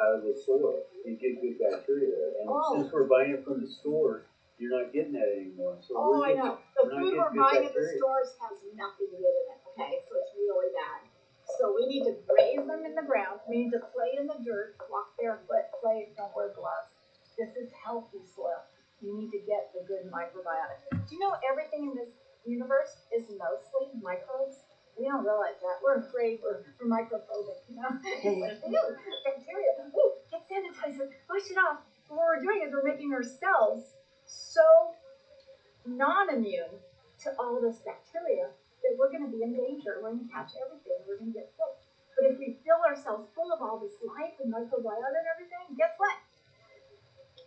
out of the soil. You get good bacteria there. And since we're buying it from the stores, you're not getting that anymore. So I know. The food we're buying at the stores has nothing good in it, okay? So it's really bad. So we need to raise them in the ground. We need to play in the dirt, walk barefoot, play, don't wear gloves. This is healthy soil. You need to get the good microbiota. Do you know everything in this universe is mostly microbes? We don't realize that. We're afraid we're microphobic, you know? It's like, ooh, bacteria. Ooh, get sanitizer. Wash it off. What we're doing is we're making ourselves so non-immune to all this bacteria that we're going to be in danger. We're going to catch everything. We're going to get sick. But if we fill ourselves full of all this life and microbiota and everything, guess what?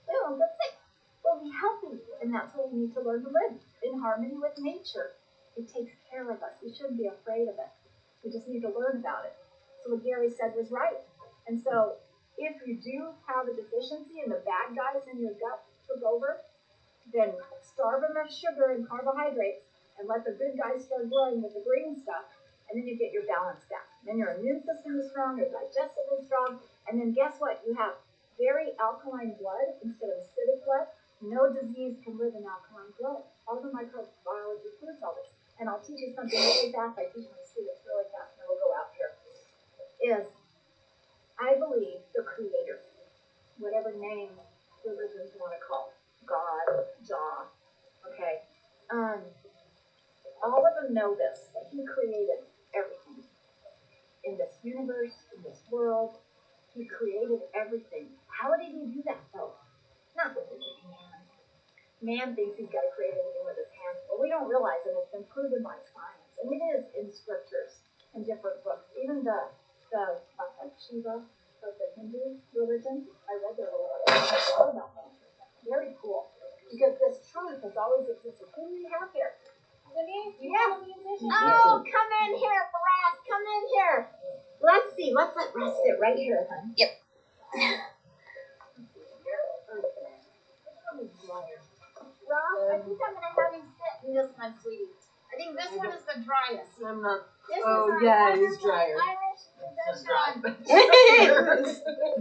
We won't get sick. We'll be healthy. And that's what we need to learn to live in harmony with nature. It takes care of us. We shouldn't be afraid of it. We just need to learn about it. So what Gary said was right. And so if you do have a deficiency and the bad guys in your gut took over, then starve them of sugar and carbohydrates and let the good guys start growing with the green stuff, and then you get your balance back. Then your immune system is strong, your digestive is strong, and then guess what? You have very alkaline blood instead of acidic blood. No disease can live in alkaline blood. All the microbiology proves all this. And I'll teach you something really fast. I teach my students really fast, and then we'll go out here. Is I believe the Creator, whatever name religions want to call, God, Jah, okay? All of them know this, that He created everything. In this universe, in this world, He created everything. How did He do that, though? Not with His hands. Man thinks he's got to create everything with his hands, but we don't realize it. It's been proven by science, and it is in scriptures and different books. Even the Shiva of the Hindu religion, I read their little all about that. Very cool, because this truth has always existed. Who do we have here? Denise, yeah. Oh, come in here, Ross. Come in here. Let's see. Let's let Ross sit right here, hon. Yep. Ross, I think I'm going to have you sit in this one, sweetie. I think this one is the driest. I'm not. This It is drier. Irish It's dry.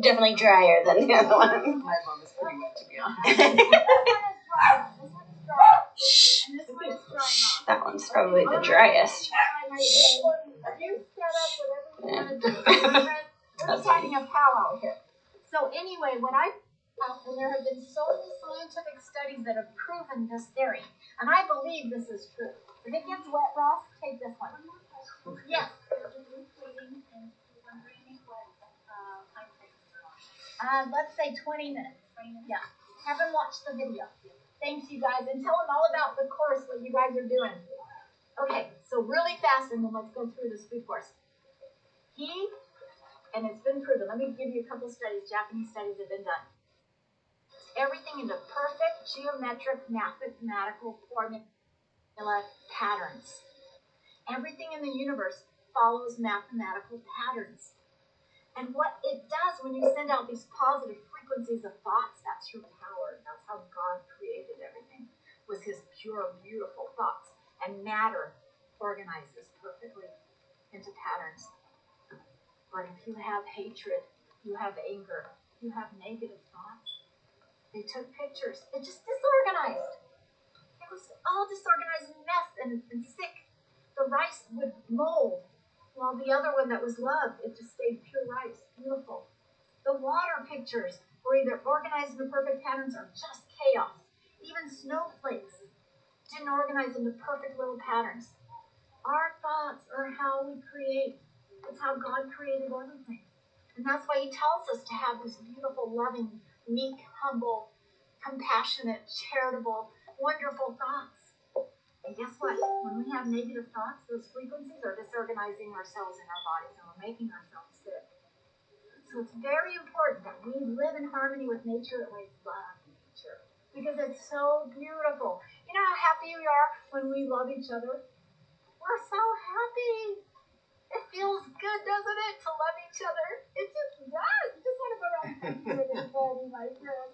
Definitely drier than the other one. My mom is pretty wet, to be honest. This one is dry. This one is dry. And this one is dry. That one's probably the driest. You set up whatever you want to do. We're just having a powwow here. So anyway, what I And there have been so many scientific studies that have proven this theory. And I believe this is true. If it gets wet, Ross, take this one. Yes. Let's say 20 minutes. Yeah. Have them watch the video. Thanks, you guys. And tell them all about the course, what you guys are doing. Okay, so really fast, and then let's go through this food course. And it's been proven. Let me give you a couple studies. Japanese studies have been done. Everything into perfect geometric mathematical formula patterns. Everything in the universe follows mathematical patterns. And what it does when you send out these positive frequencies of thoughts, that's your power. That's how God created everything, was his pure, beautiful thoughts. And matter organizes perfectly into patterns. But if you have hatred, you have anger, you have negative thoughts, they took pictures. It just disorganized. It was all disorganized and mess and sick. The rice would mold, while the other one that was love, it just stayed pure rice. Beautiful. The water pictures were either organized into perfect patterns or just chaos. Even snowflakes didn't organize into perfect little patterns. Our thoughts are how we create. It's how God created everything. And that's why he tells us to have these beautiful, loving, meek, humble, compassionate, charitable, wonderful thoughts. And guess what? When we have negative thoughts, those frequencies are disorganizing ourselves in our bodies, and we're making ourselves sick. So it's very important that we live in harmony with nature, and we love nature, because it's so beautiful. You know how happy we are when we love each other? We're so happy. It feels good, doesn't it, to love each other? It just does. You just want to go around with everybody, my friend.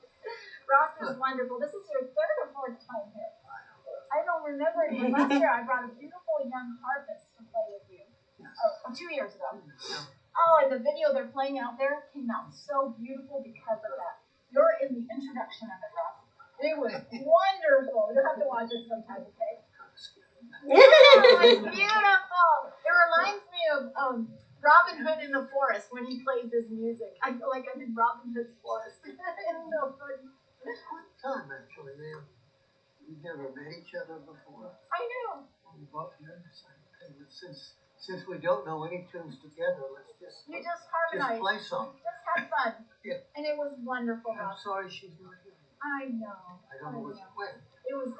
Ross is wonderful. This is your third or fourth time here. I don't remember it, but last year I brought a beautiful young harpist to play with you. 2 years ago. Oh, and the video they're playing out there came out so beautiful because of that. You're in the introduction of it, Ross. It was wonderful. You'll have to watch it sometime, okay? Oh, it's beautiful. It reminds me of Robin Hood in the forest when he plays his music. I feel like I'm in Robin Hood's forest. It's so funny. It's quite time, actually, man. We've never met each other before. I know. We both hear the same thing. But since we don't know any tunes together, let's just harmonize. play some. Just have fun. Yeah. And it was wonderful. I'm Ross. sorry she's not here. I know. I don't know what's when. It was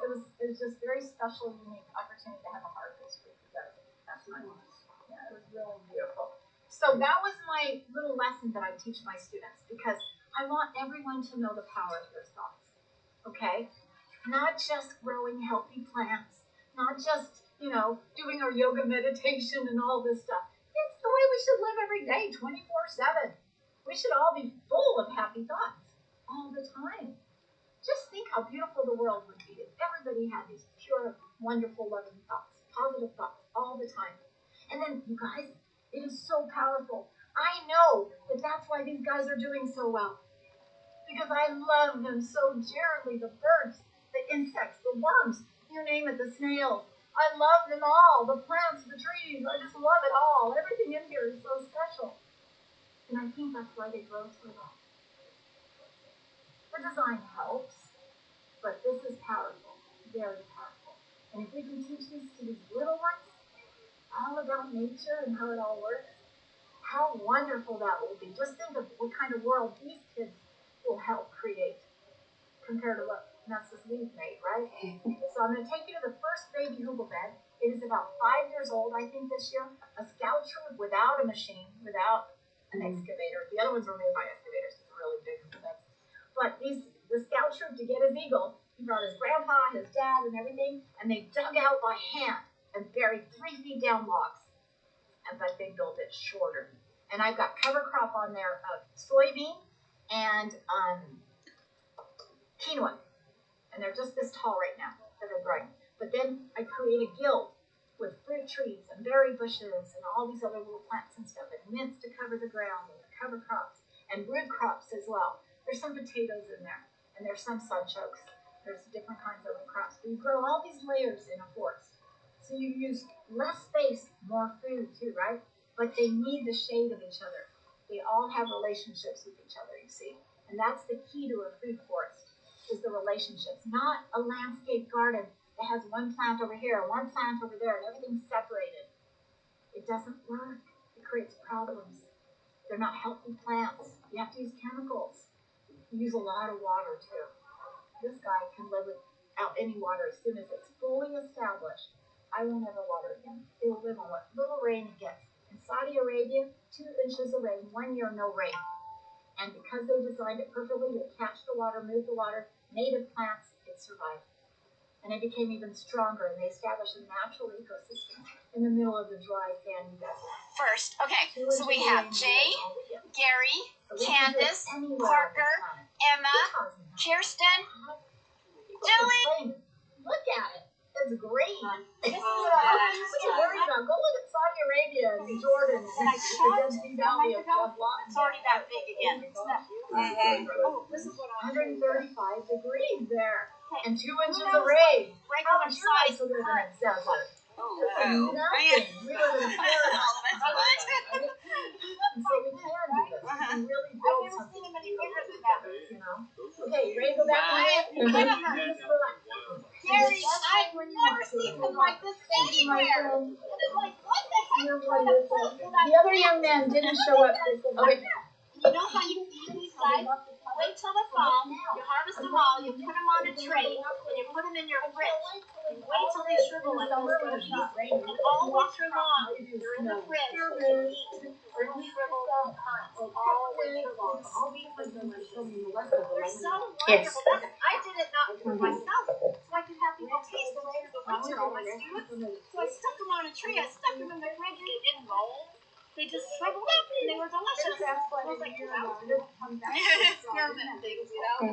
just very special, unique opportunity to have a harpist with you guys. That's my Yeah, it was really beautiful. So that was my little lesson that I teach my students, because I want everyone to know the power of their thoughts. Okay? Not just growing healthy plants, not just, doing our yoga meditation and all this stuff. It's the way we should live every day, 24/7. We should all be full of happy thoughts all the time. Just think how beautiful the world would be if everybody had these pure, wonderful, loving thoughts, positive thoughts all the time. And then, you guys, it is so powerful. I know that that's why these guys are doing so well. Because I love them so dearly, the birds, the insects, the worms, you name it, the snails. I love them all, the plants, the trees. I just love it all. Everything in here is so special. And I think that's why they grow so well. The design helps, but this is powerful, very powerful. And if we can teach this to these little ones, all about nature and how it all works, how wonderful that will be. Just think of what kind of world these kids will help create compared to what messes we've made, right? So I'm going to take you to the first baby hoogle bed. It is about 5 years old, I think, this year. A scout troop without a machine, without an excavator. The other ones were made by excavators. It's really big beds. But the scout troop, to get his eagle, he brought his grandpa, his dad, and everything, and they dug out by hand and buried 3 feet down logs. But they built it shorter. And I've got cover crop on there of soybean and quinoa. And they're just this tall right now that are growing. But then I create a guild with fruit trees and berry bushes and all these other little plants and stuff, and mints to cover the ground, and the cover crops, and root crops as well. There's some potatoes in there, and there's some sunchokes. There's different kinds of root crops. But you grow all these layers in a forest. So you use less space, more food too, right? But they need the shade of each other. They all have relationships with each other, you see. And that's the key to a food forest, is the relationships, not a landscape garden that has one plant over here, one plant over there, and everything's separated. It doesn't work. It creates problems. They're not healthy plants. You have to use chemicals. You use a lot of water too. This guy can live without any water as soon as it's fully established. I won't ever water again. It will live on what little rain it gets. In Saudi Arabia, 2 inches of rain, 1 year no rain. And because they designed it perfectly to catch the water, move the water, native plants, it survived. And it became even stronger, and they established a natural ecosystem in the middle of the dry, sandy desert. First, okay, 2 so we inches of have rain, Jay, all we get. Gary, So we can do it Candace, anywhere on this Parker, planet. Emma, Kirsten, Julie. Look at it. It's green. This is Oh, what yes. you're worried about. Go look at Saudi Arabia and Jordan and the Dead Sea Valley of Jablat. It's already that big again. Oh, This is what 135 degrees there. And 2 inches of rain. How regular much your life size to live in a desert? Oh, Nothing. We live in a paradise. And so we can do this. We can really build something. You know? Okay, you ready to go back on it? Just relax. Gary, I've never seen them like this anywhere. friend. It is like, what the heck? You're wonderful. The other young man didn't show up. Okay. You know how you feed these guys? Wait till the fall, you harvest them all, you put them on a tree, and you put them in your fridge. And wait till they shrivel like those cookies. And all winter long, they're in the fridge, and you eat little shriveled currants all winter long. Sweet and delicious. They're so wonderful. I did it not for myself, so I could have people taste them through the winter, all my students. So I stuck them on a tree, I stuck them in the fridge, they didn't roll. They just shriveled up and they were delicious. I was like, wow. Experiment things, you know?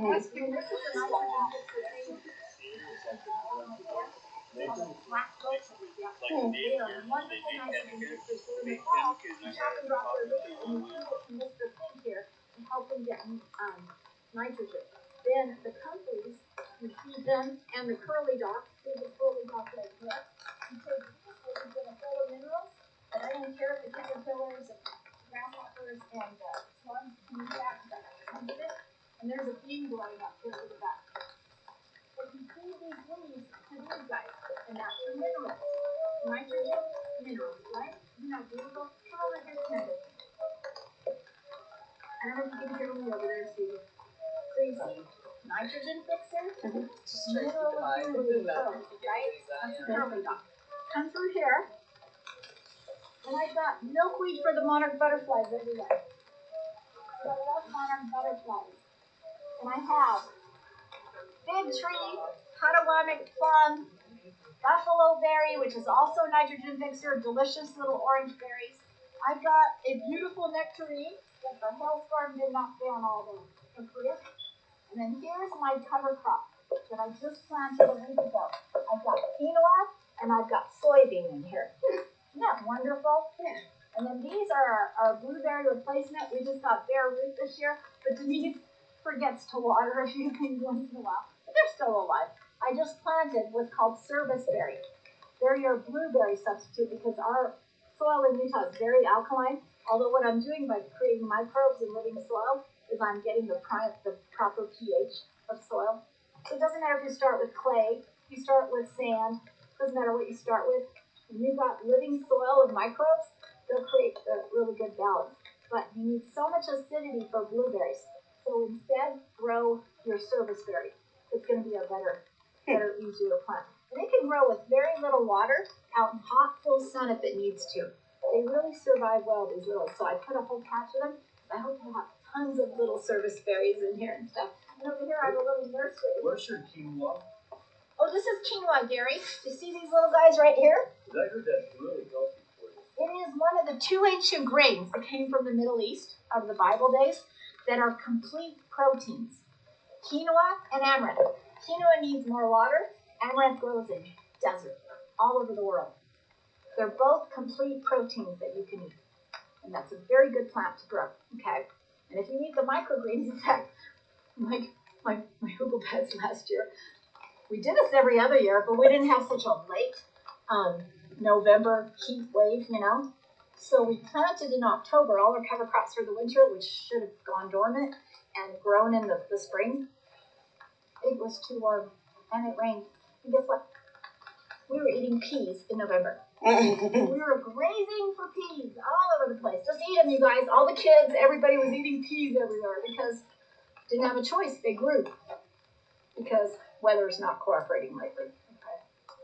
Help them get nitrogen. Then the comfies, you feed them, and the curly dock, there's a curly dock right here. You take these ones that are full of minerals, but I don't care if the caterpillars and grasshoppers and slugs can eat that, tons of it. And there's a bean growing up here to the back. But you feed these leaves to these guys, and that's your minerals. Nitrogen, minerals, right? Isn't that beautiful? Come over here, Candace. I don't know if you can hear me over there, Stevie. So you see, nitrogen fixer, mineral accumulating pearls, right? That's the curly dot. Come through here, and I've got milkweed for the monarch butterflies everywhere. So I love monarch butterflies. And I have big tree, Potawatomi plum, buffalo berry, which is also a nitrogen fixer, delicious little orange berries. I've got a beautiful nectarine that the hailstorm did knock down all the fruit. And then here's my cover crop that I just planted a week ago. I've got quinoa and I've got soybean in here. Isn't that wonderful? Yeah. And then these are our blueberry replacement. We just got bare root this year, but Denise forgets to water a few things once in a while. But they're still alive. I just planted what's called service berry. They're your blueberry substitute because our soil in Utah is very alkaline. Although what I'm doing by creating microbes and living soil is I'm getting the proper pH of soil. So it doesn't matter if you start with clay, you start with sand, doesn't matter what you start with. When you've got living soil and microbes, they'll create a really good balance. But you need so much acidity for blueberries. So instead, grow your service berry. It's going to be a better, easier plant. And it can grow with very little water out in hot, full sun if it needs to. They really survive well, these little. So I put a whole patch of them. I hope to have tons of little service berries in here and stuff. And over here I have a little nursery. Where's your quinoa? Oh, this is quinoa, Gary. Do you see these little guys right here? I heard that's really healthy for you. It is one of the 2 ancient grains that came from the Middle East out of the Bible days that are complete proteins. Quinoa and amaranth. Quinoa needs more water. Amaranth grows in desert all over the world. They're both complete proteins that you can eat. And that's a very good plant to grow, okay? And if you eat the microgreens, in fact, like my Google beds last year, we did this every other year, but we didn't have such a late November heat wave, you know? So we planted in October all our cover crops for the winter, which should have gone dormant. and grown in the spring, it was too warm and it rained. And guess what? We were eating peas in November. We were grazing for peas all over the place. Just eat them, you guys. All the kids, everybody was eating peas everywhere because didn't have a choice. They grew because weather's not cooperating lately. Okay.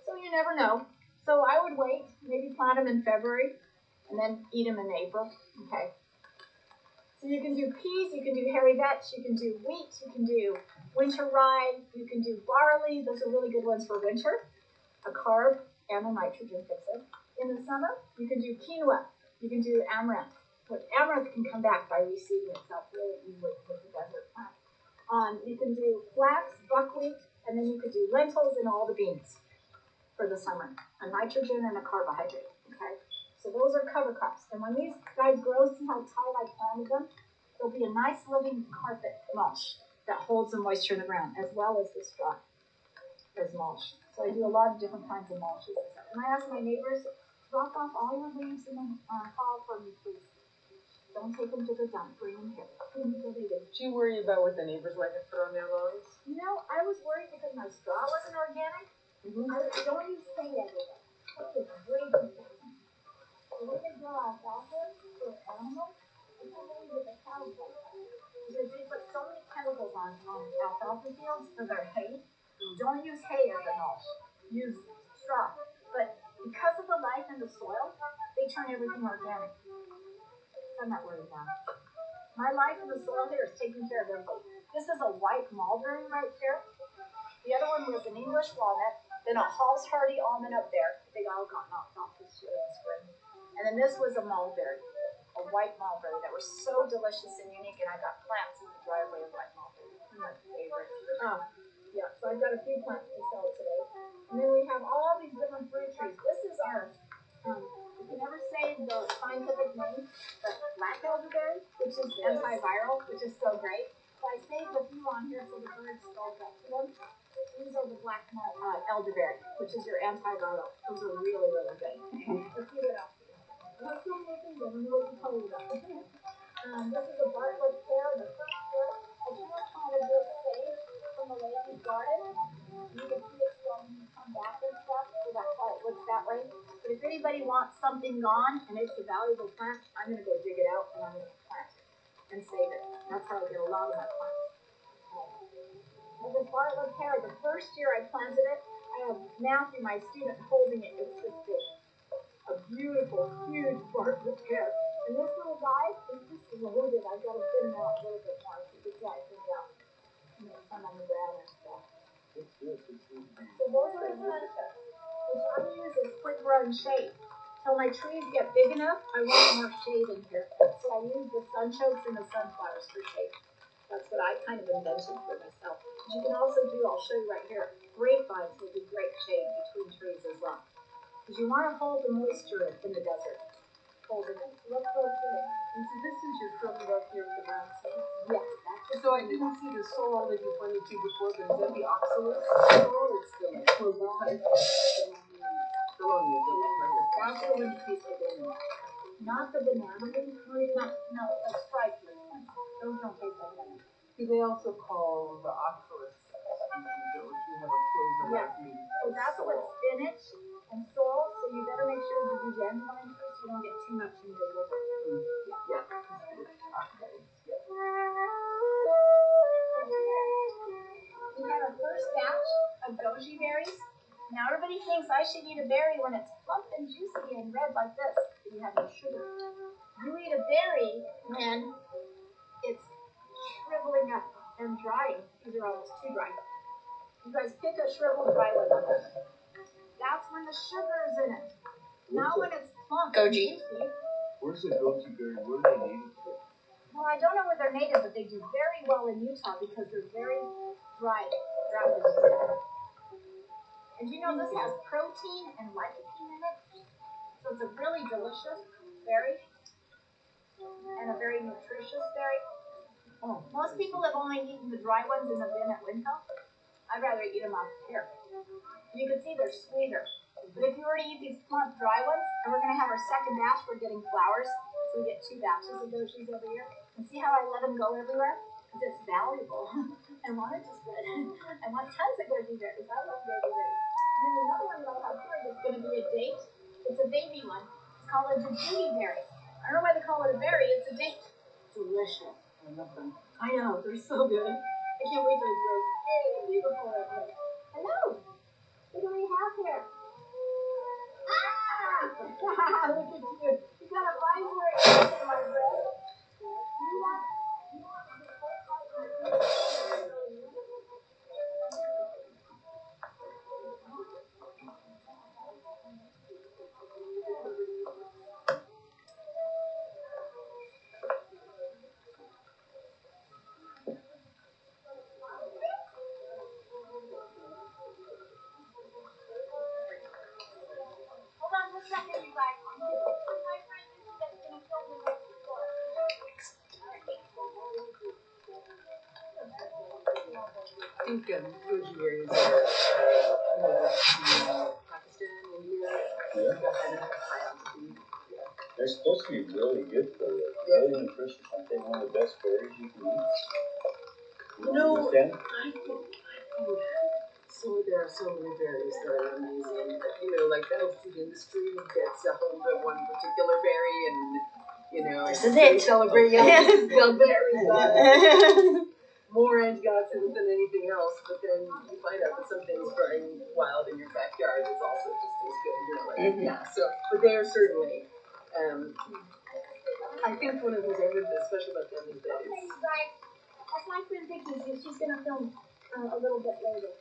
So you never know. So I would wait, maybe plant them in February and then eat them in April. Okay. So you can do peas, you can do hairy vetch, you can do wheat, you can do winter rye, you can do barley. Those are really good ones for winter. A carb and a nitrogen fixer. In the summer, you can do quinoa, you can do amaranth. But amaranth can come back by reseeding itself really easily with the desert plant. You can do flax, buckwheat, and then you could do lentils and all the beans for the summer. A nitrogen and a carbohydrate, okay? So those are cover crops. And when these guys grow, see how tight I planted them? There'll be a nice living carpet mulch that holds the moisture in the ground, as well as the straw as mulch. So I do a lot of different kinds of mulches. And I ask my neighbors, drop off all your leaves in the fall for me, please. Don't take them to the dump. Bring them here. Did you worry about what the neighbors might have put on their lawns? You know, I was worried because my straw wasn't organic. I don't use hay everywhere. Hay is way too important. The way they grow alfalfa for animals, I can't believe what the cows do. Because they put so many chemicals on alfalfa fields for their hay. Don't use hay as a mulch. Use straw. But because of the life in the soil, they turn everything organic. I'm not worried about it. My life in the soil here is taking care of everything. This is a white mulberry right here. The other one was an English walnut, then a Hall's Hardy almond up there. They all got knocked off this year in the spring. And then this was a mulberry, a white mulberry that was so delicious and unique. And I got plants in the driveway of white mulberry. My favorite. Oh. Yeah, so I've got a few plants to sell today. And then we have all these different fruit trees. This is our, you can never say the scientific name, but black elderberry, which is antiviral, which is so great. So I saved a few on here so the birds don't get to them. These are the black elderberry, which is your antiviral. Those are really, really good. Let's see what else we have. Let's go looking, I don't know what to tell you about. This is a bartlett pear, the first pear. I transplanted this sage from the lady's garden. You can see it's starting to come back and stuff, so that's why it looks that way. But if anybody wants something gone and it's a valuable plant, I'm going to go dig it out and I'm going to plant it and save it. That's how I get a lot of my plants. And this bartlett pear, the first year I planted it, I have Matthew, my student, holding it. It's this big. A beautiful, huge bartlett pear. And this little guy is just loaded. I've got to thin him out a little bit more so this guy can go. And then some on the ground and stuff. So those are the sunchokes, which I use as quick run shade. Till my trees get big enough, I want more shade in here. So I use the sunchokes and the sunflowers for shade. That's what I kind of invented for myself. But you can also do, I'll show you right here, grapevines will be great shade between trees as well. Because you want to hold the moisture in the desert. Hold it in. Let's go through it. And so this is your field right here with the brown seeds? Yes, that's So I didn't see the soil that you pointed to before, but is that the oxalate soil? It's the clover type? The that's the one that tastes the banana. Not the banana leaf. No, the striped leaf ones. Those don't taste like banana. Do they also call the oxalate species, which we have a clover like leaf? So that's what spinach and sorrel, so you better make sure you do dandelion first so you don't get too much in your liver. Yeah. We had our first batch of goji berries. Now everybody thinks I should eat a berry when it's plump and juicy and red like this, but you have no sugar. You eat a berry when it's shriveling up and drying. These are almost too dry. You guys pick a shriveled dry one on this. That's when the sugar is in it. Not when it's plump and juicy. Where's the goji berry? Where are they native to? Well, I don't know where they're native, but they do very well in Utah because they're very dry, drought resistant. And you know this has protein and lycopene in it, so it's a really delicious berry and a very nutritious berry. Most people have only eaten the dry ones in the bin at Winco. I'd rather eat them off here. You can see they're sweeter. But if you were to eat these plump dry ones, and we're going to have our second batch, we're getting flowers, so we get 2 batches of those every year. And see how I let them go everywhere? because it's valuable. I want it to spread. I want tons of goji berries. I love goji berries. And then another one that I'll have here that's going to be a date. It's a baby one. It's called a jujube berry. I don't know why they call it a berry. It's a date. Delicious. I love them. I know, they're so good. I can't wait till it grows big and beautiful right here. Hello. What do we have here? Ah! Look at you. You got a visor in my bread. You want hold on one second, you guys. My friend Izzy that's going to film the next floor. I think goji berries are Pakistan, India. Yeah. Kind of high altitude. They're supposed to be really good for you. Really nutritious. I think one of the best berries you can eat. No, Understand? I think there are so many berries that are amazing. You know, like the health food industry gets a hold of one particular berry and, you know, This is they it. celebrate the berry. More antioxidants than anything else, but then you find out that something's growing wild in your backyard is also just as good. You know, like, yeah. So, but they are certainly. I think one of the things I heard especially about them is that Okay, it's. you guys. That's my friend Vicky. She's going to film a little bit later.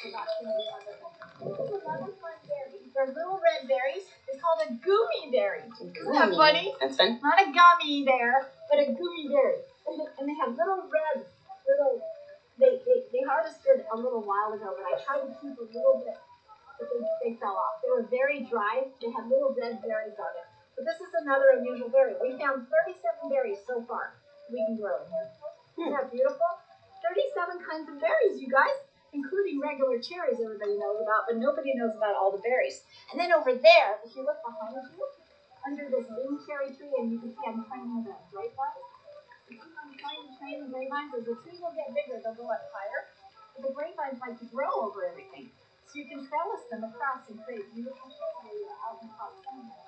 About some of the other things. This is another fun berry. They're little red berries. It's called a gummy berry. Isn't that funny? That's fun. Not a gummy bear, but a gummy berry. And they have little red, they harvested a little while ago, but I tried to keep a little bit, but they fell off. They were very dry. They had little red berries on it. But this is another unusual berry. We found 37 berries so far we can grow in here. Isn't that beautiful? 37 kinds of berries, you guys, including regular cherries everybody knows about, but nobody knows about all the berries. And then over there, if you look behind you, under this big cherry tree, and you can see I'm training the grapevines. I'm trying to train the grapevines. As the trees will get bigger, they'll go up higher. But the grapevines like to grow over everything. So you can trellis them across and create beautiful shade out in top sunlight.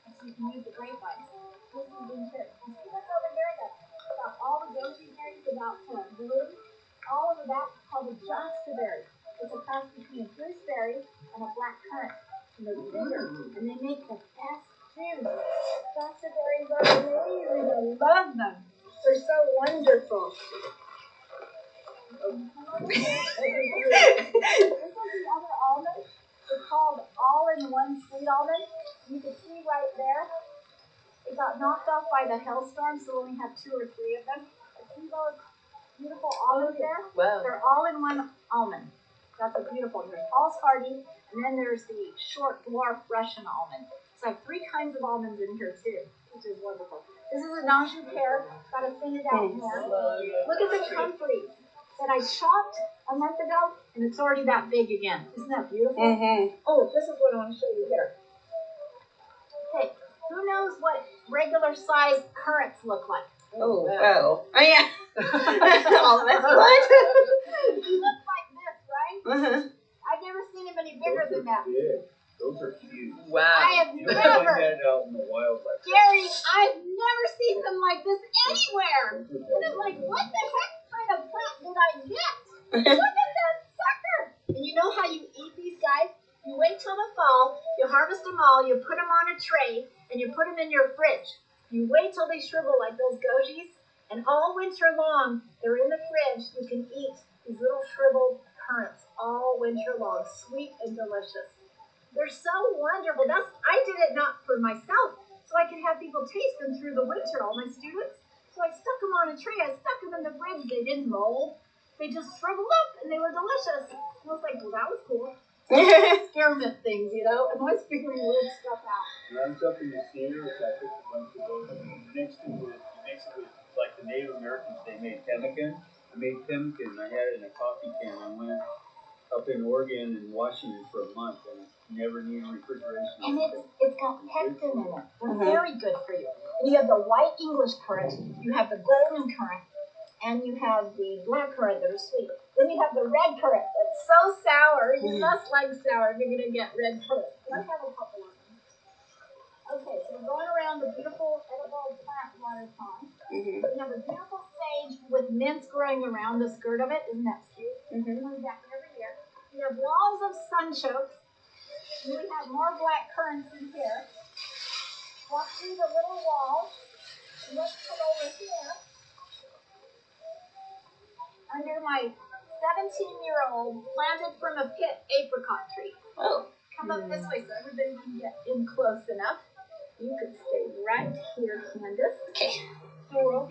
And so you can use the grapevines. This is in here. You see what's over here? About all the goji berries about to bloom. All over that is called a berry. It's a cross between a gooseberry and a black currant. And they're bigger. And they make the best juice. Berries are amazing. I love them. They're so wonderful. This is the other almond. It's called all-in-one sweet almond. You can see right there. It got knocked off by the hailstorm, so we only have 2 or 3 of them. See those beautiful almonds there? Wow. They're all-in-one almond. That's a beautiful one. There's false hardy, and then there's the short dwarf Russian almond. So I have 3 kinds of almonds in here too, which is wonderful. This is an Anjou pear. Got to thin it out more. Look at the comfrey that I chopped a month ago, and it's already that big again. Isn't that beautiful? Mm-hmm. Oh, this is what I want to show you here. Okay, who knows what regular sized currants look like? Oh, wow. Oh, yeah. All of us. What? He looks like this, right? I've never seen him any bigger than that. Big. Those are huge. Wow. I have You don't find never, that out in the wild like that. Gary, I've never seen them like this anywhere. Those are And I'm big. like, what the heck kind of plant did I get? Look at that sucker. And you know how you eat these guys? You wait till the fall, you harvest them all, you put them on a tray, and you put them in your fridge. You wait till they shrivel like those gojis, and all winter long, they're in the fridge. You can eat these little shriveled currants all winter long, sweet and delicious. They're so wonderful. I did it not for myself, so I could have people taste them through the winter, all my students. So I stuck them on a tray. I stuck them in the fridge. They didn't mold. They just shriveled up, and they were delicious. And I was like, well, that was cool. Experiment things, you know. I'm always figuring weird stuff out. When I was up in the Sierras, I took a bunch of those and mix it with like the Native Americans, they made pemmican. I made pemmican and I had it in a coffee can. I went up in Oregon and Washington for a month and never needed refrigeration. And it's got pectin in it. They're very good for you. And you have the white English currant, you have the golden currant, and you have the black currant that are sweet. Then you have the red currant that's so sour. You must like sour if you're going to get red currant. And I have a couple of them. Okay, so we're going around the beautiful edible plant water pond. Mm-hmm. We have a beautiful sage with mints growing around the skirt of it. Isn't that cute? Mm-hmm. Comes back every year. We have walls of sunchokes. And we have more black currants in here. Walk through the little wall. And let's come over here. Under my 17-year-old planted from a pit apricot tree. Oh. Come up this way so everybody can get in close enough. You can stay right here, Candace. Okay. So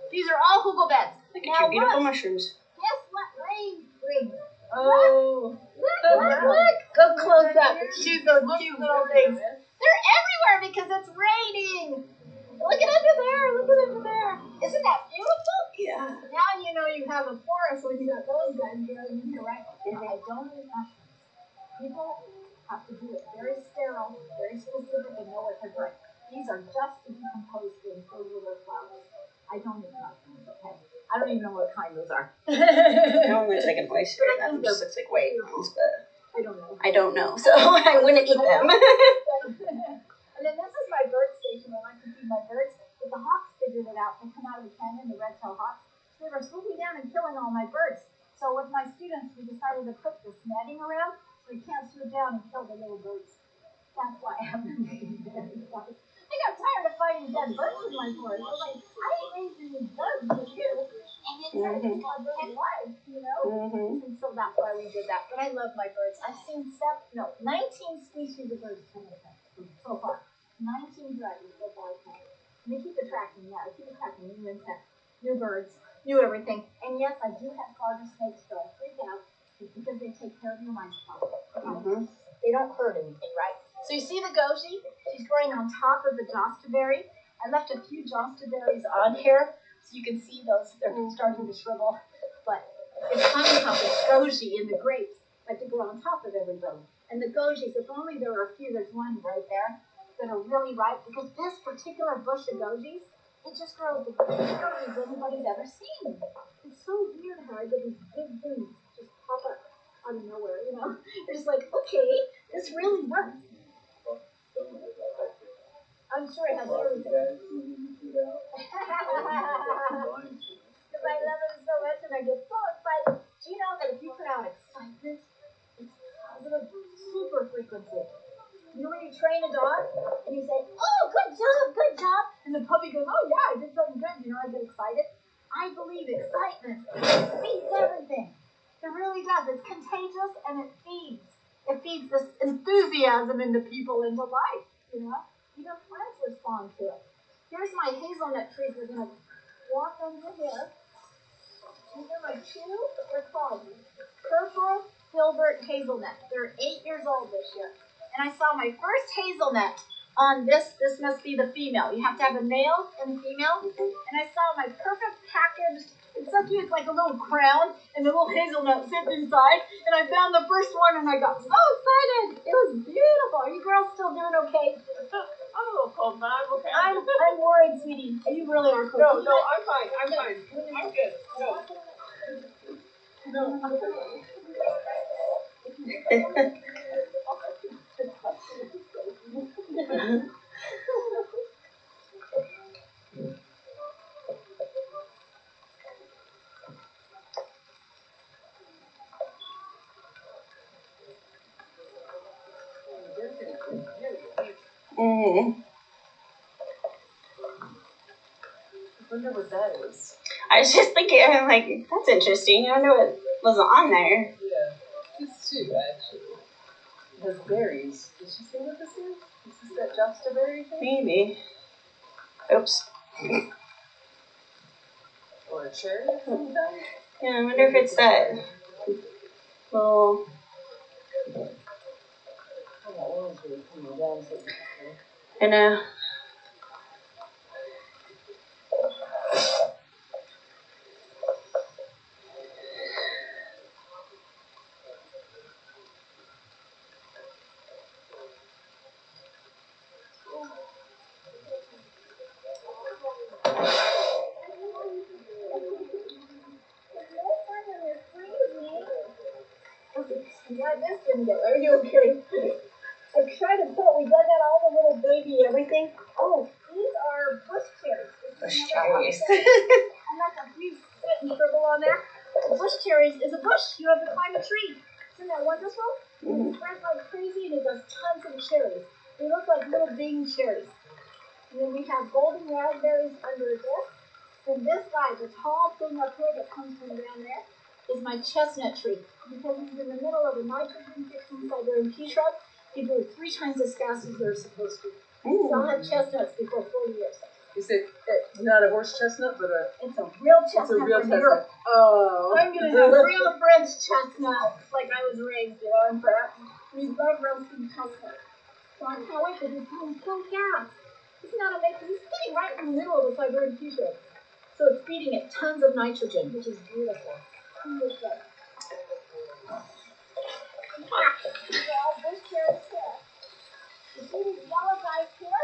these are all hugel beds. Look at your beautiful mushrooms. Guess what rain brings? Oh. Look. Go close up. Shoot those cute little things. They're everywhere because it's raining. Look at under there. Look at under there. Isn't that beautiful? Yeah. Now you know you have a forest when you got those guys growing in here, right? I don't eat mushrooms. People have to do it very sterile, very specific, and know what they're doing. These are just to decompose things. Those are their flowers. I don't eat mushrooms, okay? I don't even know what kind those are. That one looks like an oyster. That one just looks like white ones, but I don't know. so I wouldn't eat them. And then this is my bird station. I like to feed my birds. But the hawks figured it out. They come out of the canyon, the red-tailed hawks. So they were swooping down and killing all my birds. So with my students, we decided to put this netting around so we can't swoop down and kill the little birds. That's why I have them made there. I got tired of finding dead birds in my forest. I was like, I ain't raising these birds with you. And it's my bird's life, you know? And so that's why we did that. But I love my birds. I've seen 19 species of birds so far. 19 varieties so far. And they keep attracting, they keep attracting new insects, new birds, new everything. And yes, I do have garter snakes, so I freak out because they take care of your mind. They don't hurt anything, right? So you see the goji? She's growing on top of the josta berry. I left a few josta berries on here so you can see those. They're starting to shrivel. But it's funny how the goji in the grapes like to grow on top of everybody. And the gojis, if only there were a few, there's one right there, that are really ripe, because this particular bush of gojis, it just grows the biggest gojis anybody's ever seen. It's so weird how I get these big things just pop up out of nowhere, you know? You're just like, okay, this really works. I'm sure it has everything. Because I love it so much and I get so excited. Do you know that if you put out excitement, it's positive, super frequency. You know when you train a dog and you say, oh, good job, and the puppy goes, oh yeah, I did something good, you know, I get excited. I believe excitement feeds everything. It really does. It's contagious and it feeds. It feeds this enthusiasm into people, into life, you know. Even plants respond to it. Here's my hazelnut trees. We're going to walk under here. These are my two, they're called purple filbert hazelnut. They're 8 years old this year. And I saw my first hazelnut on this. This must be the female. You have to have a male and a female. And I saw my perfect packaged, it's so cute, it's like a little crown, and the little hazelnut sits inside. And I found the first one, and I got so excited. It was beautiful. Are you girls still doing okay? I'm a little cold, but I'm okay. I'm worried, sweetie. You really are cold. No, I'm fine. I'm good. No. I wonder what that is. I was just thinking, I'm like, that's interesting. I wonder what was on there. Yeah. This too, actually. It has berries. Did she say what this is? Is this that josta berry thing? Maybe. Oops. Or a cherry of some kind? Yeah, I wonder if it's that little. Oh, that one's really coming down. So I know. didn't get. Are you okay? I tried to pull. We dug out all the little baby everything. Oh, these are bush cherries. Bush cherries. I'm not gonna please sit and scribble on there. Bush cherries is a bush. You have to climb a tree. Isn't that wonderful? Mm-hmm. It spreads like crazy and it does tons of cherries. They look like little baby cherries. And then we have golden raspberries under this. And this guy, the tall thing up here that comes from down there, is my chestnut tree. Because he's in the middle of a nitrogen-fixing Siberian pea shrub, he grew 3 times as fast as they're supposed to. So I'll have chestnuts before 40 years. Is it not a horse chestnut, but It's a real chestnut it's a real from Europe. chestnut? Oh. I'm gonna have real French chestnuts, like I was raised, you know, in France. We love roasting chestnuts. So I can't wait to do something so fast. Isn't that amazing? He's sitting right in the middle of the Siberian pea shrub. So it's feeding it tons of nitrogen, which is beautiful. Beautiful. Well, this cherry's here. You see these yellow guys here?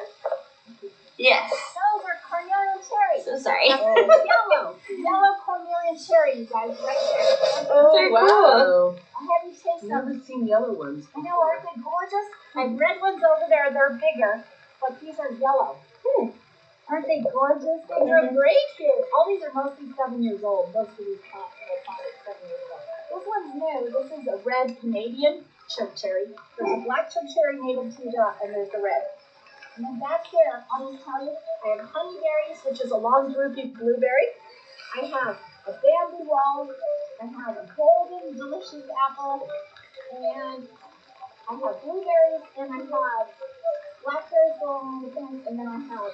Yes. Those are cornelian cherries. So sorry. Yellow cornelian cherry, you guys, right there. Oh, They're wow. I have you taste them. Never seen yellow ones. I know, aren't they gorgeous? I have red ones over there, they're bigger, but these are yellow. Aren't they gorgeous? They grow great here. All these are mostly 7 years old. Most of these plants are 7 years old. This one's new. This is a red Canadian choke cherry. There's a black choke cherry native to and there's the red. And then back here, I'll just tell you, I have honeyberries, which is a long droopy blueberry. I have a bamboo wall. I have a golden delicious apple. And I have blueberries, and I have blackberries going on the fence, and then I have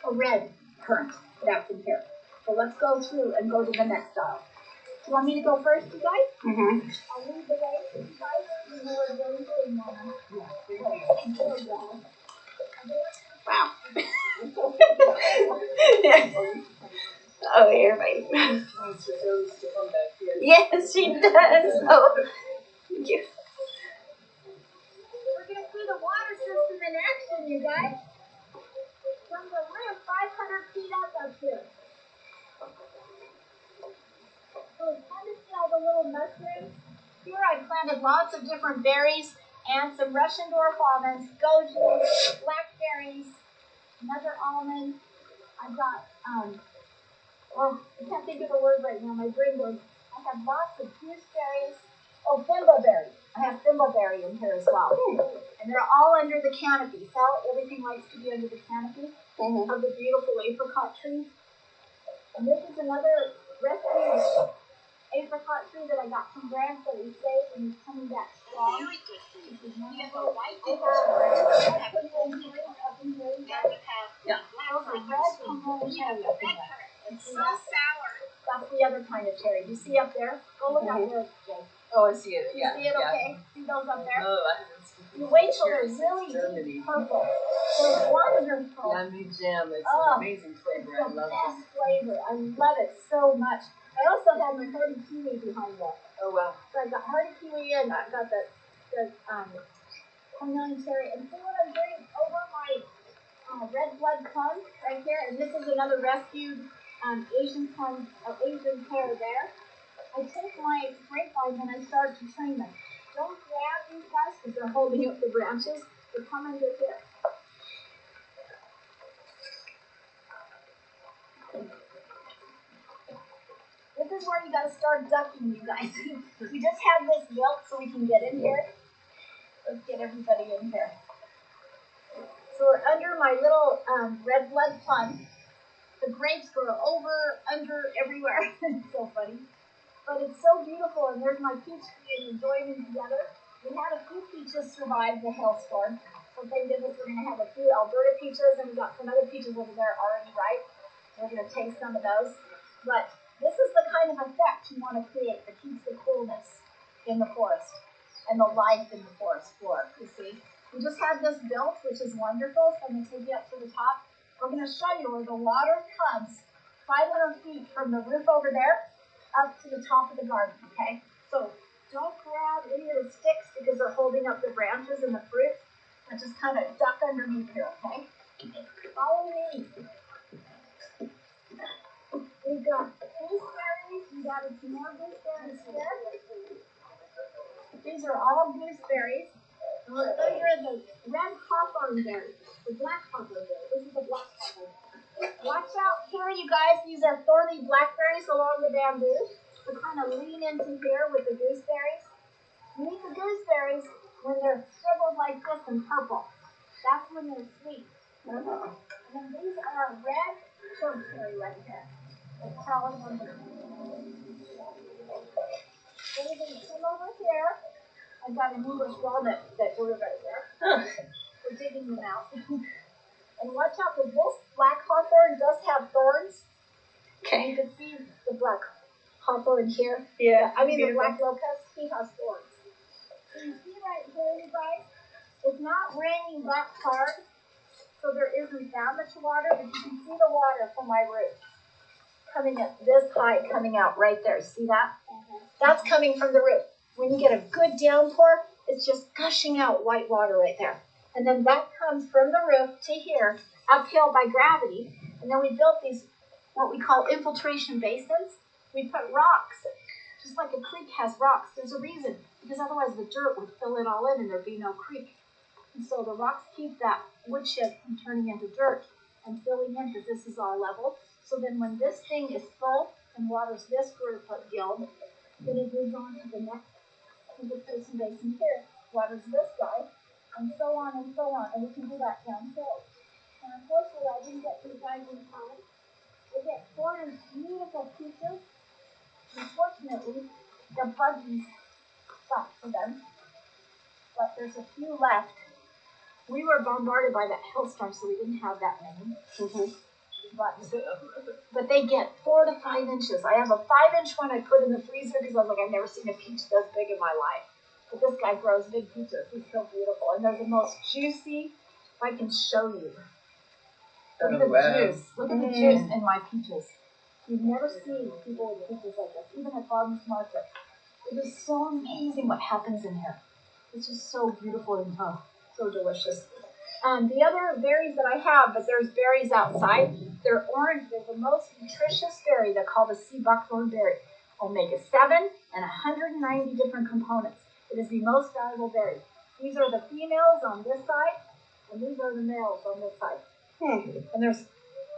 a red currant that's in here. So let's go through and go to the next aisle. Do you want me to go first, you guys? Mm-hmm. I'll lead the way, you guys. You know where those things are. Wow. Oh, you're right. Wants your nose to come back here. Yes, she does. Oh, thank you. We're going to see the water system in action, you guys. From the roof, 500 feet up here. So it's fun to see all the little mushrooms. Here I planted lots of different berries and some Russian dwarf almonds, goji, blackberries, another almond. I've got, I can't think of the word right now. My brain goes. I have lots of gooseberries. Oh, thimbleberry. I have thimbleberry in here as well. And they're all under the canopy. So everything likes to be under the canopy of the beautiful apricot trees. And this is another rescue apricot tree that I got from Grant that we saved and he's coming back strong. Very good for you. This is We have wonderful. a white I difference. have up in here, And we have Yeah. black those are currant. red Hungarian We have cherry the up in red there. currant. It's See so that? sour. That's the other kind of cherry. Do you see up there? Go look up there, Jay. Oh, I see it. You Yeah. see it yeah. okay? See those up there? Oh, I haven't seen You wait till they're cherries really since Germany. deep purple. They're wonderful. Yummy jam. It's Oh, an amazing flavor. I the love best them. flavor. I love it so much. I also have my hardy kiwi behind that. Oh, wow. So I got hardy kiwi and I got the cornelian cherry. And see what I'm doing over my red blood plum right here. And this is another rescued Asian plum, Asian pear there. I take my grapevines and I start to train them. Don't grab these guys because they're holding up the branches. They come under here. This is where you got to start ducking, you guys. We just have this built so we can get in here. Let's get everybody in here. So we're under my little red blood plum. The grapes grow over, under, everywhere. It's so funny. But it's so beautiful, and there's my peach tree and enjoying them together. We had a few peaches survive the hailstorm. So thank goodness we're going to have a few Alberta peaches, and we got some other peaches over there already ripe. We're going to taste some of those. But this is the kind of effect you want to create that keeps the coolness in the forest and the life in the forest floor, you see. We just had this built, which is wonderful, so I'm going to take you up to the top. We're going to show you where the water comes 500 feet from the roof over there up to the top of the garden, okay? So don't grab any of the sticks because they're holding up the branches and the fruit. And just kind of duck underneath here, okay? Follow me. We've got gooseberries. We've added some more gooseberries here. These are all gooseberries. Those are the red hawthorn berries, the black hawthorn berry. This is the black hawthorn. Watch out here, you guys. These are thorny blackberries along the bamboo. We kind of lean into here with the gooseberries. You eat the gooseberries when they're shriveled like this and purple. That's when they're sweet. And then these are red chokecherry right here. They're crawling under. Come over here. I've got an English walnut that grew right there. We're digging them out. And watch out, because this black hawthorn does have thorns. Okay. You can see the black hawthorn here. Yeah. I mean, the black locust, he has thorns. So you see right here, you guys, it's not raining that hard, so there isn't that much water, but you can see the water from my roof coming up this high, coming out right there. See that? That's coming from the roof. When you get a good downpour, it's just gushing out white water right there. And then that comes from the roof to here, uphill by gravity. And then we built these, what we call infiltration basins. We put rocks, just like a creek has rocks. There's a reason, because otherwise the dirt would fill it all in and there'd be no creek. And so the rocks keep that wood chip from turning into dirt and filling in, because this is all level. So then when this thing is full and waters this group of guild, then it moves on to the next infiltration basin here, waters this guy, and so on and so on. And we can do that downhill. And unfortunately, I didn't get these guys in time. They get 4 beautiful peaches. Unfortunately, the buggies stopped for them. But there's a few left. We were bombarded by that hailstorm, so we didn't have that many. But they get 4 to 5 inches. I have a 5-inch one I put in the freezer because I was like, I've never seen a peach this big in my life. But this guy grows big peaches. He's so beautiful. And they're the most juicy, if I can show you. Look at the juice. Look at the juice in my peaches. You've never seen people with peaches like this, even at farmers market. It is so amazing what happens in here. It's just so beautiful and so delicious. The other berries that I have, but there's berries outside. They're orange. They're the most nutritious berry. They're called the sea buckthorn berry. Omega-7 and 190 different components. It is the most valuable berry. These are the females on this side, and these are the males on this side. And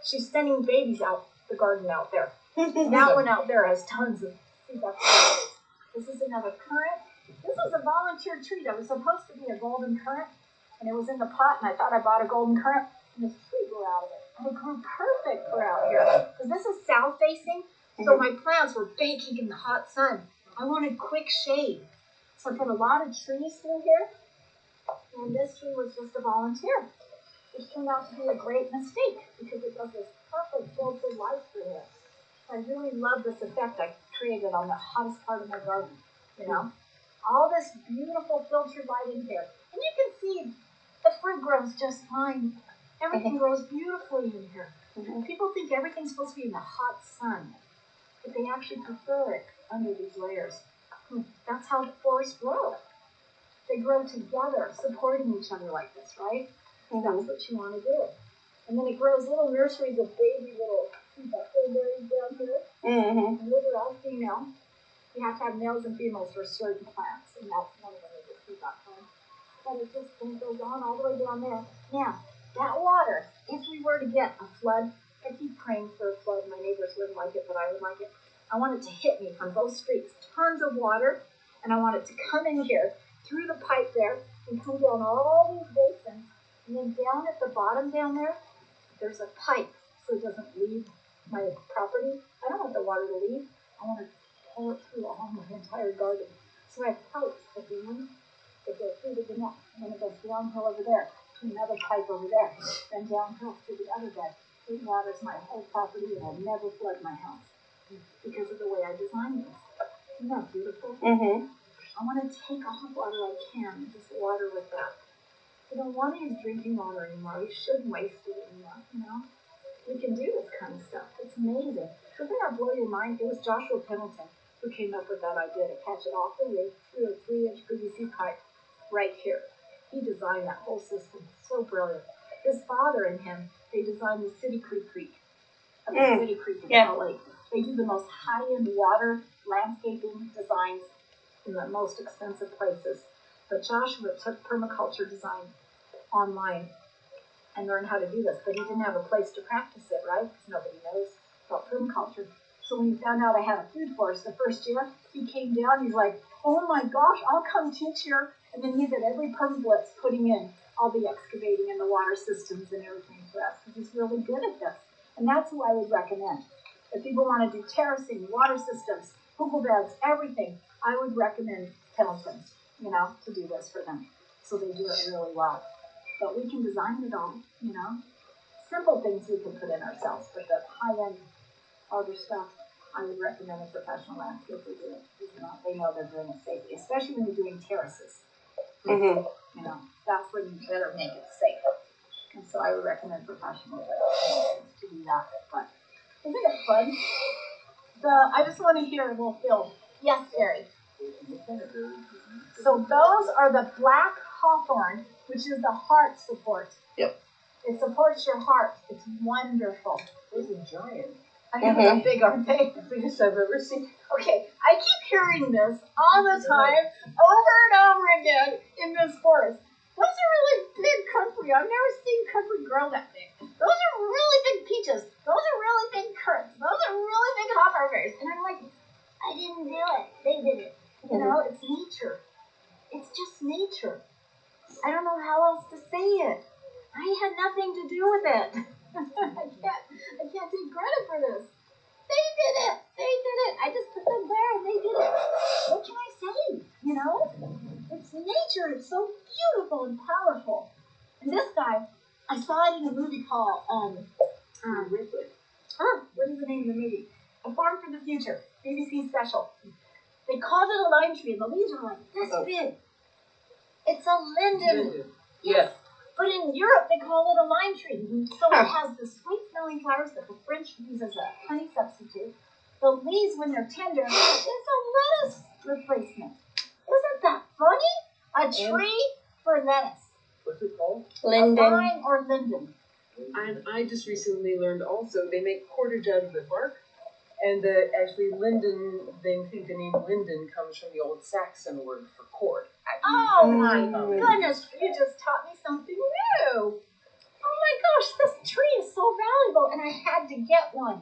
she's sending babies out the garden out there. That one out there has tons of sea buckthorn berries. This is another currant. This is a volunteer tree that was supposed to be a golden currant, and it was in the pot, and I thought I bought a golden currant, and this tree grew out of it. And it grew perfect for out here. Because this is south facing, so my plants were baking in the hot sun. I wanted quick shade. So I put a lot of trees through here, and this tree was just a volunteer, which turned out to be a great mistake, because it does this perfect filtered light through here. I really love this effect I created on the hottest part of my garden, you know? All this beautiful filtered light in here. And you can see the fruit grows just fine. Everything grows beautifully in here. People think everything's supposed to be in the hot sun, but they actually prefer it under these layers. That's how the forests grow. They grow together, supporting each other like this, right? And that's what you want to do. And then it grows little nurseries of baby little buckthorn berries down here. And those are all female. You have to have males and females for certain plants, and that's one of them is the sea buckthorn. But it just goes on all the way down there. Now, that water, if we were to get a flood, I keep praying for a flood. My neighbors wouldn't like it, but I would like it. I want it to hit me from both streets. Tons of water, and I want it to come in here through the pipe there and come down all these basins. And then down at the bottom down there, there's a pipe so it doesn't leave my property. I don't want the water to leave. I want to pour it through along my entire garden. So I have pipes at the end that go through to the next, and then it goes downhill over there to another pipe over there, then downhill to the other bed. It waters my whole property, and I'll never flood my house because of the way I designed this. Isn't that beautiful? I want to take all the water I can and just water with that. We don't want to use drinking water anymore. We shouldn't waste it anymore, you know? We can do this kind of stuff. It's amazing. The thing that blow your mind, it was Joshua Pendleton who came up with that idea to catch it off the roof through a 3-inch PVC pipe right here. He designed that whole system. So brilliant. His father and him, they designed the City Creek up in City Creek in Salt Lake. They do the most high-end water landscaping designs in the most expensive places. But Joshua took permaculture design online and learned how to do this, but he didn't have a place to practice it, right? Because nobody knows about permaculture. So when he found out I had a food forest the first year, he came down, he's like, oh my gosh, I'll come teach here. And then he's at every permablitz putting in all the excavating and the water systems and everything for us, because he's really good at this. And that's who I would recommend. If people want to do terracing, water systems, Google beds, everything, I would recommend Pendleton's, to do this for them. So they do it really well. But we can design it all, Simple things we can put in ourselves, but the high-end other stuff, I would recommend a professional landscaper do it. They know they're doing it safely, especially when you're doing terraces. Mm-hmm. That's when you better make it safe. And so I would recommend professionals to do that. But isn't it fun? I just want to hear a little film. Yes, Gary. So those are the black hawthorn, which is the heart support. Yep. It supports your heart. It's wonderful. Those are giant. I know they're big, aren't they? Biggest I've ever seen. Okay, I keep hearing this all the time, over and over again in this forest. Those are really big country. I've never seen country grow that big. Those are really big peaches. Those are really big currants. Those are really big hawthorn berries. And I'm like, I didn't do it. They did it. It's nature. It's just nature. I don't know how else to say it. I had nothing to do with it. I can't take credit for this. They did it. I just put them there and they did it. What can I say? It's nature. It's so beautiful and powerful. And this guy, I saw it in a movie called, what is the name of the movie? A Farm for the Future, BBC special. They called it a lime tree, and the leaves are like this big. It's a linden. Yes. But in Europe, they call it a lime tree. So it has the sweet-smelling flowers that the French use as a honey substitute. The leaves, when they're tender, it's a lettuce replacement. Isn't that funny? A tree for lettuce. What's it called? Linden. A lime or linden. And I just recently learned also they make cordage out of the bark. And actually linden, they think the name linden comes from the old Saxon word for cord. Oh my goodness, you just taught me something new. Oh my gosh, this tree is so valuable, and I had to get one.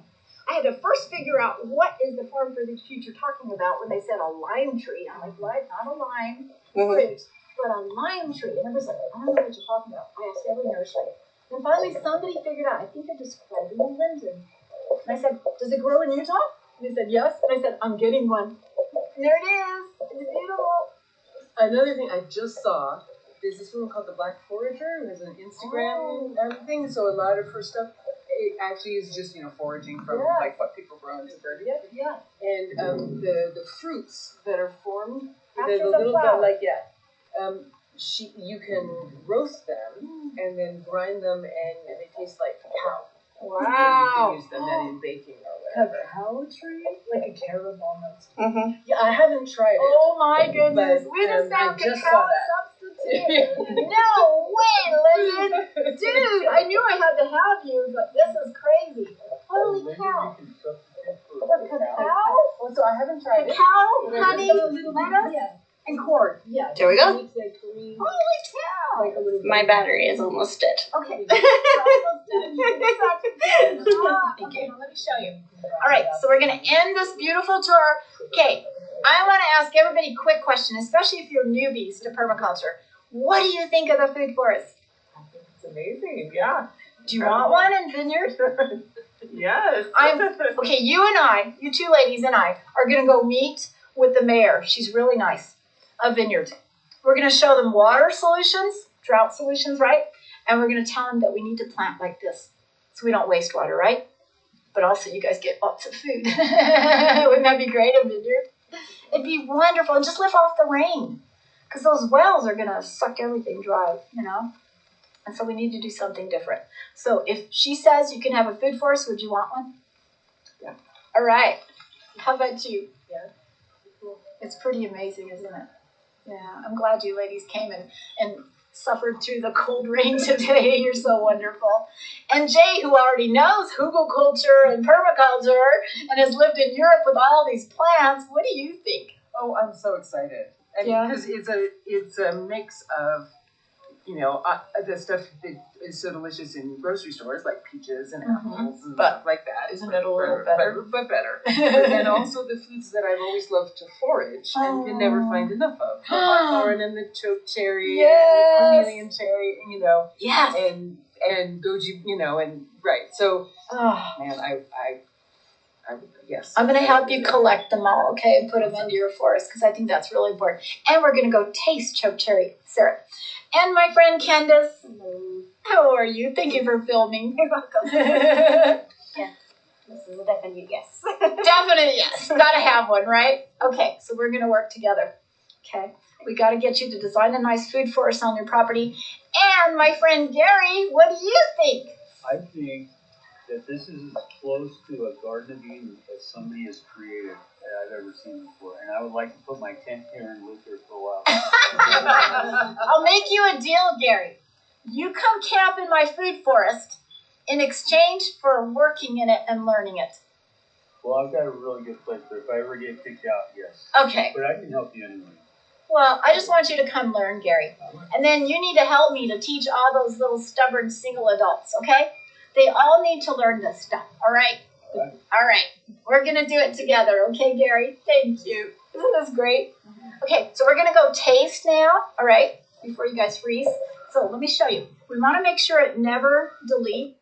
I had to first figure out what is the Farm for the Future talking about when they said a lime tree. I'm like, what? Not a lime fruit, but a lime tree. And everybody's like, I don't know what you're talking about. I asked every nursery. And finally somebody figured out, I think they're describing a linden. And I said, does it grow in Utah? And they said, yes. And I said, I'm getting one. And there it is. It's beautiful. Another thing I just saw, there's this woman called the Black Forager who has an Instagram thing. So a lot of her stuff, it actually is just, foraging from like what people grow in suburbia. Yeah. And the fruits that are formed, After the the little flower. you can roast them and then grind them and they taste like cacao. Wow. So you can use them then in baking or whatever. Cacao tree? Like a caramel almost. Mm-hmm. Yeah, I haven't tried it. Oh my goodness. But, We just found I just cacao saw that. substitute. No way, Linden. Dude, I knew I had to have you, but this is crazy. Holy cow. The cacao? Oh, so I haven't tried it. Cacao, honey, lettuce, and cord. Yeah. There we go. Holy cow. My battery is almost dead. Okay. Thank Okay, now let me show you. All right, so we're going to end this beautiful tour. Okay, I want to ask everybody a quick question, especially if you're newbies to permaculture. What do you think of the food forest? I think it's amazing. Yeah. Do you want one in Vineyard? Yes. Okay, you two ladies and I, are going to go meet with the mayor. She's really nice, of Vineyard. We're going to show them water solutions, drought solutions, right? And we're going to tell them that we need to plant like this so we don't waste water, right? But also you guys get lots of food. Wouldn't that be great in Vineyard? It'd be wonderful. And just live off the rain because those wells are going to suck everything dry, And so we need to do something different. So if she says you can have a food forest, would you want one? Yeah. All right. How about you? Yeah. It's pretty amazing, isn't it? Yeah. I'm glad you ladies came and suffered through the cold rain today. You're so wonderful. And Jay, who already knows hugelkultur and permaculture and has lived in Europe with all these plants, what do you think Oh, I'm so excited. And Yeah. because it's a mix of, the stuff that is so delicious in grocery stores, like peaches and apples and But stuff like that. isn't it a little better? But better. But then also the foods that I've always loved to forage and can never find enough of. The hawthorn and the choke cherry Yes. and the carnelian cherry, Yes. and goji, and right. So, Oh. man, I yes. I'm going to help you collect them all, okay, and put them into your forest because I think that's really important. And we're going to go taste choke cherry syrup. And my friend Candace, how are you? Thank you for filming. You're welcome. This is a definite yes. Definitely yes. Got to have one, right? Okay, so we're going to work together. Okay, we got to get you to design a nice food forest on your property. And my friend Gary, what do you think? I think that this is as close to a Garden of Eden as somebody has created that I've ever seen before. And I would like to put my tent here and live here for a while. I'll make you a deal, Gary. You come camp in my food forest in exchange for working in it and learning it. Well, I've got a really good place, but if I ever get kicked out, yes. Okay. But I can help you anyway. Well, I just want you to come learn, Gary. And then you need to help me to teach all those little stubborn single adults, okay? They all need to learn this stuff, all right? All right. We're going to do it together, okay, Gary? Thank you. Isn't this great? Okay, so we're going to go taste now, all right, before you guys freeze. So let me show you. We want to make sure it never deletes.